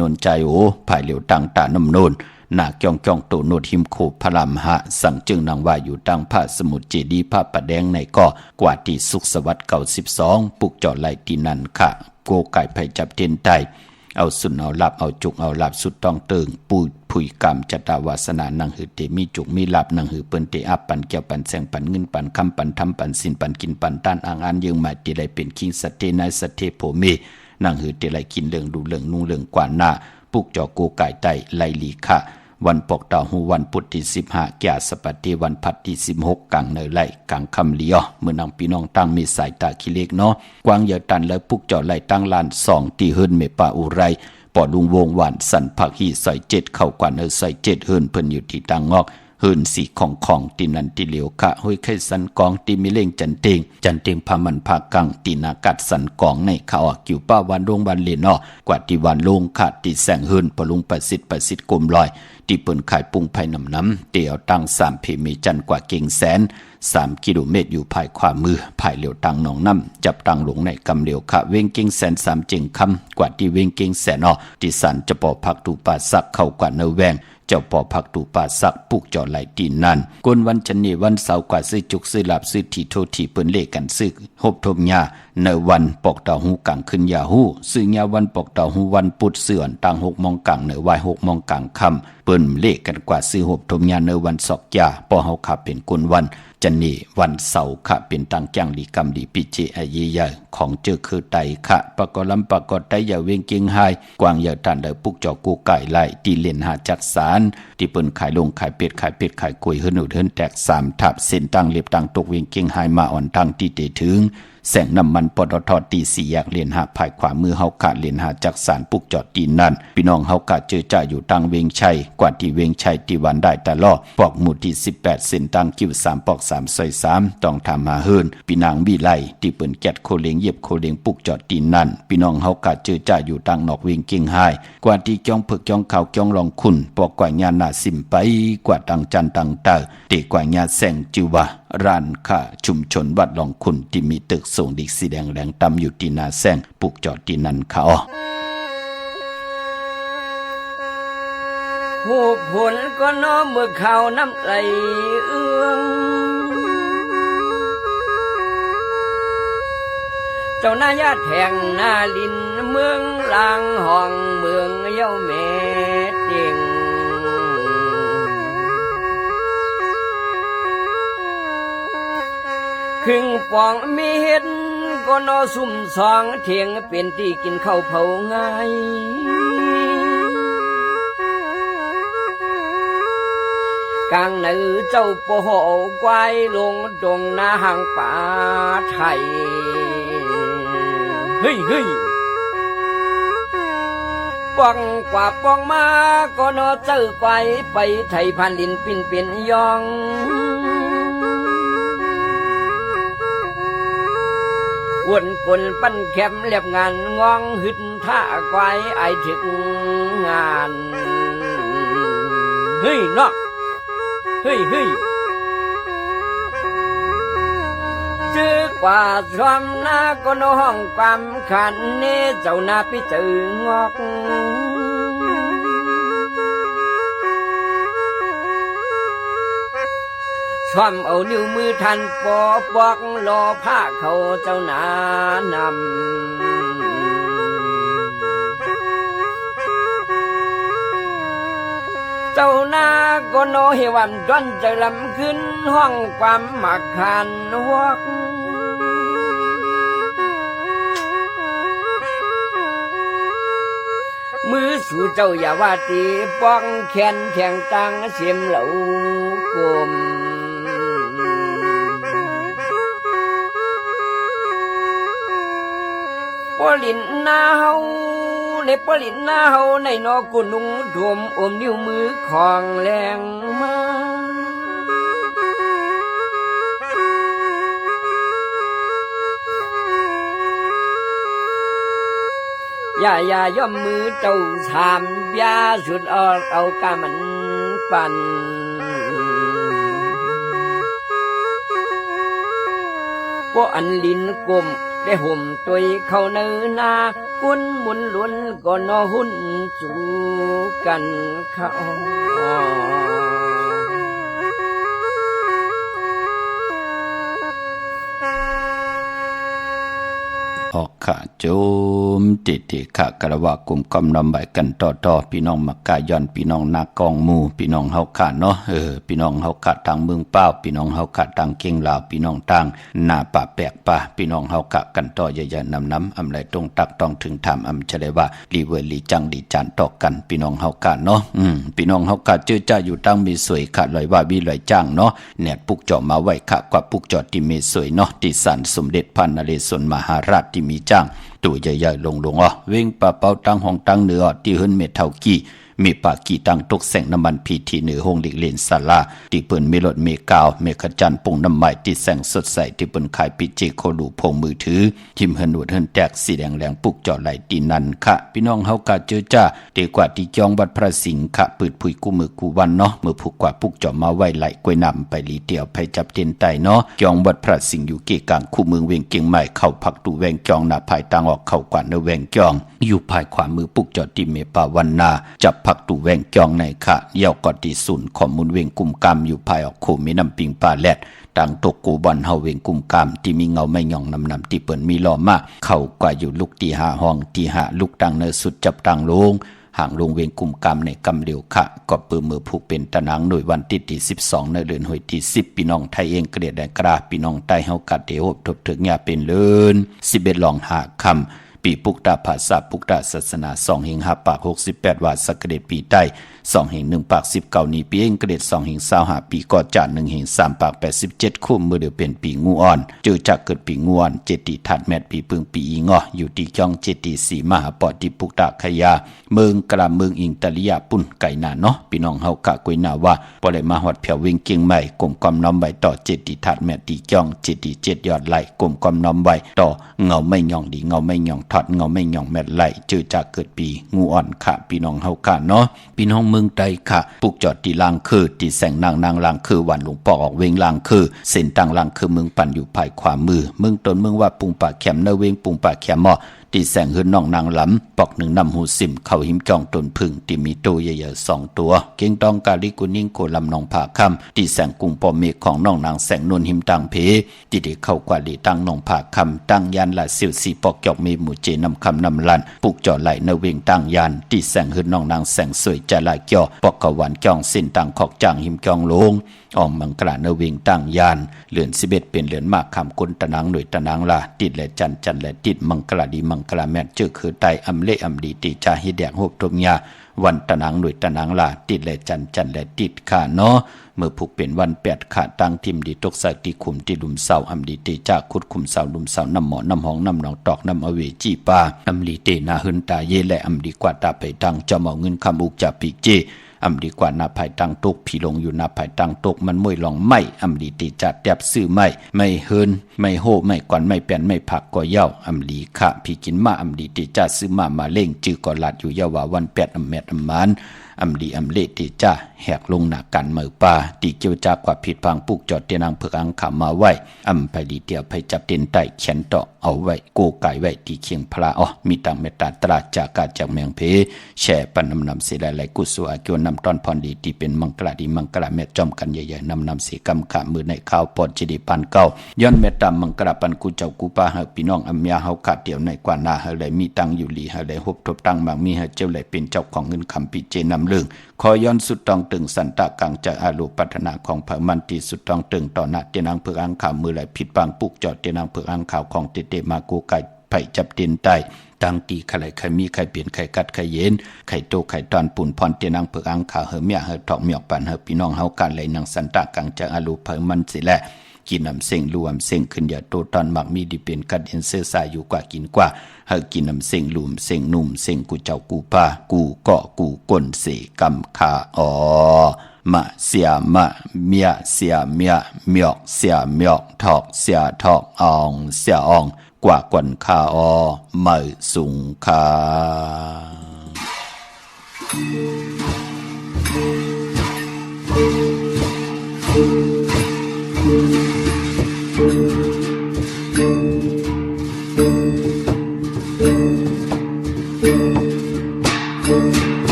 [SPEAKER 2] นนใจโอภายเหลียวตังตาน้ำนนนาเกียงโตโนดหิมโคพระลำหะสั่งจึงนางว่าอยู่ตังพระสมุทรเจดีพระประแดงในก่อกว่าที่สุขสวัสดิ์เก่า12ปุกเจาะไหลตีนันค่ะโกไก่ไผ่จับเทียนไตเอาสุนเอาลับเอาจุกเอาลับสุดต้องเติงปูผุยกรรมจัตตาวาสนานังหือเตมีจุกมีลับนังหือเปิ้นเตอับปันเกี่ยวปันแสงปันเงินปันคำปันทำปันสินปันกินปันต้านอ่างอันยังมาตีไรเป็นคิงสเตนายสเตโพเมนางหือเตไรกินเรื่องดูเรื่องนุ่งเรื่องกว่าหน้าปุกเจาะโกไก่ไตไลลีค่ะวันปกดาวหูวันพุธที่15แก่สปฏิวันพัดที่16กลางเนยไลกลางคำเลียวเมื่อนางพี่น้องตั้งมีสายตาขี้เล็กเนาะกวางเยอะตันแล้วปุกเจาะไหลตั้งลาน2ที่เฮิรนเมปาอุไรปอลุงวงหวานสันผักฮีใส่7เข้ากว่าเนยใส่7เฮิรนเพิ่นอยู่ที่ตังงอกเฮิรนสีของตีนันตีเหลียวค่ะห้อยไข่สันกองตีมิเล่งจันเตงพามันพากังตีนากัดสันกองในเขากิวป้าวันโรงวันเลนกว่าที่วันลงค่ะตีแสงเฮิรนปอลุงประสิทธิ์กลมลอยที่เปิ้นขายปุงภายน้ำเตียวตั้ง3เพมีจันกว่าเก่งแสน3กิโลเมตรอยู่ภายขวามือภายเหลียวตังหนองน้ำจับตังหลงในกำเหลียวค่ะเวงเก่งแสน3เจิงคำกว่าที่เวงเก่งแสนที่สันจะปอพักตูป่าสักเข้ากว่าเนแวงเจ้าปอพักตูป่าสักปุกเจาะไหลตีนั่นกวนวันจันนีวันเสาร์กว่าซื้อจุกซื้อหลับซื้อทีโททีเปิ้นเลขกันซื้อหบทมยาในวันปอกดาวหูกลางขึ้นยาหูซื้อยาวันปอกดาวหูวันปุดเสื่อนตัง6 โมงกลางในวาย6 โมงกลางค่ำเปิ้นเลขกันกว่าซื้อหบทมยาในวันศอกยาปอเฮาขับเป็นกุนวันจันนีวันเสาร์ค่ะเป็นตังแก้งดีกรรมดีปิเจอเยยาของเจอคือไตค่ะปะกอลำปะกอไตอย่าเวงเกียงไฮกวางอย่าตันได้ปุกเจาะกูไก่ไล่ตีเล่นหาจักสารที่เปิ้นขายลงขายเป็ดขายกุยเฮิรนแตก3ทับเส้นตังเล็บตังตกเวงเกียงไฮมาอ่อนตังที่เตถึงแสงน้ำมันปตทตี4แยกเลนหาภายขวามือเฮาขาดเลนหาจักสารปุกจอดตีนั่นพี่น้องเฮากะเจอจ่าอยู่ตังเวงชัยกว่าที่เวงชัยที่วันได้แต่ล่อปอกหมู่ที่18เส้นตังคิว3ปอก3ซอย3ต้องทำหาเฮินพี่นางวิไลที่เปิ้นแกดโคเลงเย็บโคเลงปุกจอดตีนั่นพี่น้องเฮากะเจอจ่าอยู่ตังนอกเวงเกียงไฮกว่าที่จ้องเพิกจ้องขาวจ้องรองคุณปอกกว่าญาณาสิมไปกว่าตังจันตังเตอเตกว่าญาแสงจิวะร้านค้าชุมชนวัดหลองคุณที่มีตึกส่งดิกสีแดงแรงต่ำอยู่ที่นาแซงปุกจอดที่นั่นเขา
[SPEAKER 6] ผู้ผลก็น้อมเมื่อเขาน้ำไหลเอื้องเจ้าหน้าญาติแห่งนาลินเมืองลางห้องเมืองเย้าแม่เจียงครึ่งปองมีเห็ดก็นอซุ่มสองเทียงเป็นที่กินข้าวเผาง่ายกลางหนือเจ้าโปโหควายลงดงนาหางป่าไทยเฮ้ยป้องกว่าป้องมาก็นอเจ้าควายไปไทยพันลินปินเป็นยองวนกลปั้นแคมเรียบงานงองหึดท่าควายไอถึงงานเฮ้ยเนาะเฮ้ยเจอกว่าชมหน้าก็นห้องความขันเนเจ้าหน้าพี่เจองอกความเอานิ้วมือทันปอปอกรอผ้าเขาเจ้านานำเจ้านาก็โนเฮวันจนจะลำขึ้นห้องความหมักขันวกมือสู่เจ้าอย่าว่าตีป้องแขนแทงตังเสียมเหล่ากลมปลินนาเฮา ในปลินหน้าเฮาในนอกุนุ่งดวมอมนิ้วมือของแรงมาอย่าย่อมมือเจ้าสามยาสุดเอากามันปั่นพวกอันลินกลมได้ห่มตัวเขาเนื้อนากุนมุนล้วนก็นอหุ่นสู่กันเขา
[SPEAKER 2] ออกขาโจมติขากระว่ากลุ่มกำนำใบกันต่อพี่น้องมักกายอนพี่น้องนากองหมู่พี่น้องเฮาขาเนาะพี่น้องเฮาขาทางเมืองเป้าพี่น้องเฮาขาทางเก่งลาวพี่น้องทางหน้าป่าแปลกป่าพี่น้องเฮาขากันต่อใหญ่ๆน้ำอำไรตรงตักต้องถึงถามอำจะได้ว่าลีเวอร์ลีจังดีจานต่อกันพี่น้องเฮาขาเนาะพี่น้องเฮาขาเจอจ้าอยู่ตั้งมีสวยขาลอยว่าวิลอยจ้างเนาะแนดปุกเจาะมาไว้ขากว่าปุกเจาะที่มีสวยเนาะที่ศาลสมเด็จพระนเรศวรมหาราชที่มีจ้างตัวใหญ่ๆลงเว้งป่าเป้าตั้งห้องตั้งเหนือที่หึ่นเมเท่ากี้มีปากกี่ตั้งตกแสงน้ำมันพีทีเหนือห้องหลีกเล่นศาลาที่เปิ้นมีรถเมกาวเมขจันปุ่งน้ำใหม่ที่แสงสดใสที่เปิ้นขายปิเจโคลูพงมือถือทิมเฮินหนวดเฮินแตกสีแดงแหลงปุกเจาะไหลตีนันค่ะพี่น้องเฮากะเจอจ้าเตกว่าที่จองวัดพระสิงห์ค่ะปืดผุยกูมือกูวันเนาะมือผูกกว่าปุกเจาะมาไว้ไหลกล้วยนำไปลีเตียวไปจับเต็นไตเนาะจองวัดพระสิงห์อยู่เกกลางคู่เมืองเวียงเกียงใหม่เข้าพักตูแวงจองหน้าภายต่างออกเข้ากว่าเนแวงจองอยู่ภายขวามือปุกเจาะที่เมปาวันนาจับพักตูแวงจองในค่ะเย่ากอดีศูนย์ข้อมูลเวงกุมกรรมอยู่ภายออกโคมีน้ำปิงปลาแลดต่างตกกูบอลเฮาเวงกุมกรรมที่มีเงาไม่หย่องนำที่เปิ่นมีล้อมาเข้ากว่าอยู่ลูกที่5ห้องที่5ลูกตังเนอสุดจับตังลงห่างลงเวงกุมกรรมในกำเหลียวค่ะก็ปืนมือผูกเป็นตะนังหน่วยวันที่12ในเดือนหอยที่10พี่น้องไทยเองเกลียดแดงกราพี่น้องใต้เฮากัดเดวทบถึงยาเป็นเลิน11ลองหาคำปีปุกตาภาษาปุกตาศาสนา2เฮง5ปาก68ว่าสักเดชปีใต้2เฮง1ปาก19นี้ปีเองเกรด2เฮง25ปีก่อจาน1เฮง3ปาก87คู่มือเดียวเป็นปีงูอ่อนเจอจากเกิดปีงูอ่อนเจติทัดแมดปีปึงปีอีงออยู่ที่จองเจติสีมหาปอดิปุกตาขยาเมืองกลาเมืองอิงตะลิยาปุ่นไก่นาเนาะพี่น้องเฮากะกวยนาว่าบ่ได้มาฮอดแผ่วเวงเกียงใหม่กลมกอมน้อมไว้ต่อเจติทัดแมดตีจองเจติ7ยอดไหลกลมกอมน้อมไว้ต่อเงาไม่หย่องดีเงาไม่หย่องทอดเงาไม่หย่องแมดไหลเจอจากเกิดปีงูอ่อนค่ะพี่น้องเฮากะเนาะพี่น้องเมืองใดค่ะปุกจอดที่ลางคือที่แสงนางลางคือวันหลวงปอกออกเวงลางคือเส้นต่างลางคือเมืองปั่นอยู่ภายขวามือเมืองตนเมืองว่าปุงป่าแคมเนเวงปุงป่าแคมหม้อที่แสงหืนน้องนางหลำปอกหนึ่งนำหูสิมเข้าหิมจองตนพึ่งที่มีตัวใหญ่ๆ2ตัวเก่งตองกาลิกุนิ่งโกลำนองผาคำที่แสงกุงปอเมฆของน้องนางแสงนวลหิมตังเพที่ได้เข้ากว่าลีตั้งน้องผาคำตั้งยานละเสียวสีปอกจอกเมหมู่เจนำคำนำลันปุกจ่อไหลเนเวงตั้งยานที่แสงหืนน้องนางแสงสวยจะลายเกี่ยวปอกกะวันจองเส้นต่างขอกจางหิมจองลงออมมังกลาเนเวงตั้งยานเหลือน11เป็นเหลือนมากคำกุนตะนังหน่วยตะนังละติดและจันและติดมังกลาดีมังกลาแมทเจอคือไตอำเละอำดีติจาฮิแดงโฮบทมยาวันตะนังหน่วยตะนังละติดและจันและติดขาเนาะเมื่อผูกเป็นวัน8ขาตั้งทิมดีตกใส่ตีขุมที่ลุมเสาอำดีติจาคุดขุมเสาลุมเสาน้ำหมอน้ำหองน้ำหนองตอกน้ำอเวจีปาอำลีเตนาหึนตาเยและอำดีกว่าตาไปตังจะเมาเงินคำอุกจะปีเจอำดีกว่านาภายตังตกพี่ลงอยู่นาภายตังตกมันมวยลองไม่อำดีติจัดแดบซื้อไม่เฮินไม่โหไม่ก่อนไม่แป่นไม่ผักก็เย้าอำดีค่ะพี่กินมาอำดีติจัดซื้อมาเล่งจื้อก่อลัดอยู่ยาวาวัน8อำแมดอำมานอำดีอำเลติจ้าแหกลงหนักกันมือป่าตีเกี่ยวจากกว่าผิดพังปุกจอดเตียนังเผือกอังขามาไว้อำไปดีเตียวไปจับเตียนไตเขียนต่อเอาไว้โกไก่ไว้ที่เคียงพระมีตังเมตตาตราจากกาจากเมืองเพแช่ปันนำเสียหลายกุศลอากิวนำตอนพรดีที่เป็นมังกลาดีมังกลาเมตจอมกันใหญ่ๆนำเสียกำขามือในข้าวปอดจีดีพันเก้าย้อนเมตตามังกลาปันกูเจ้ากูปาเฮพี่น้องอำยาเฮาขาดเดียวในกว่านาเฮเลยมีตังอยู่หลีเฮเลยฮบทบตังบางมีเฮเจ้าเลยเป็นเจ้าของเงินคำปิเจนำเรื่องขอย้อนสุดตองตึงสันตะกังจากอาลูปัฒนาของพระมันตีสุดตองตึงต่อหน้าเตียนังเผือกอังข่าวมือไหลผิดบางปุกจอดเตียนังเผือกอังข่าวของเตมากูไก่ไผ่จับเตียนใต้ตั้งตีไข่ไข่มีไข่เปลี่ยนไข่กัดไข่เย็นไข่โตไข่ตอนปุ่นพรเตียนังเผือกอังข่าวเฮเมียเฮทอกเมียกปันเฮพี่น้องเฮากันเลยนางสันตะกังจากอาลูพระมันสิแล กินน้ำเส้งรวมเส้งขึ้นอย่าโตตอนมักมีดีเป็นกัดเอ็นเซอร์สายอยู่กว่ากินกว่าเฮากินน้ำเส้งรวมเส้งนุ่มเส้งกูเจ้ากูป้ากูเกาะกูก้นเสกำคาอ๋อมะเสียมะเมียเสียเมียเมียกเสียเมียกทอกเสียทอกอองเสียอองกว่ากวนคาออเมอสุงคา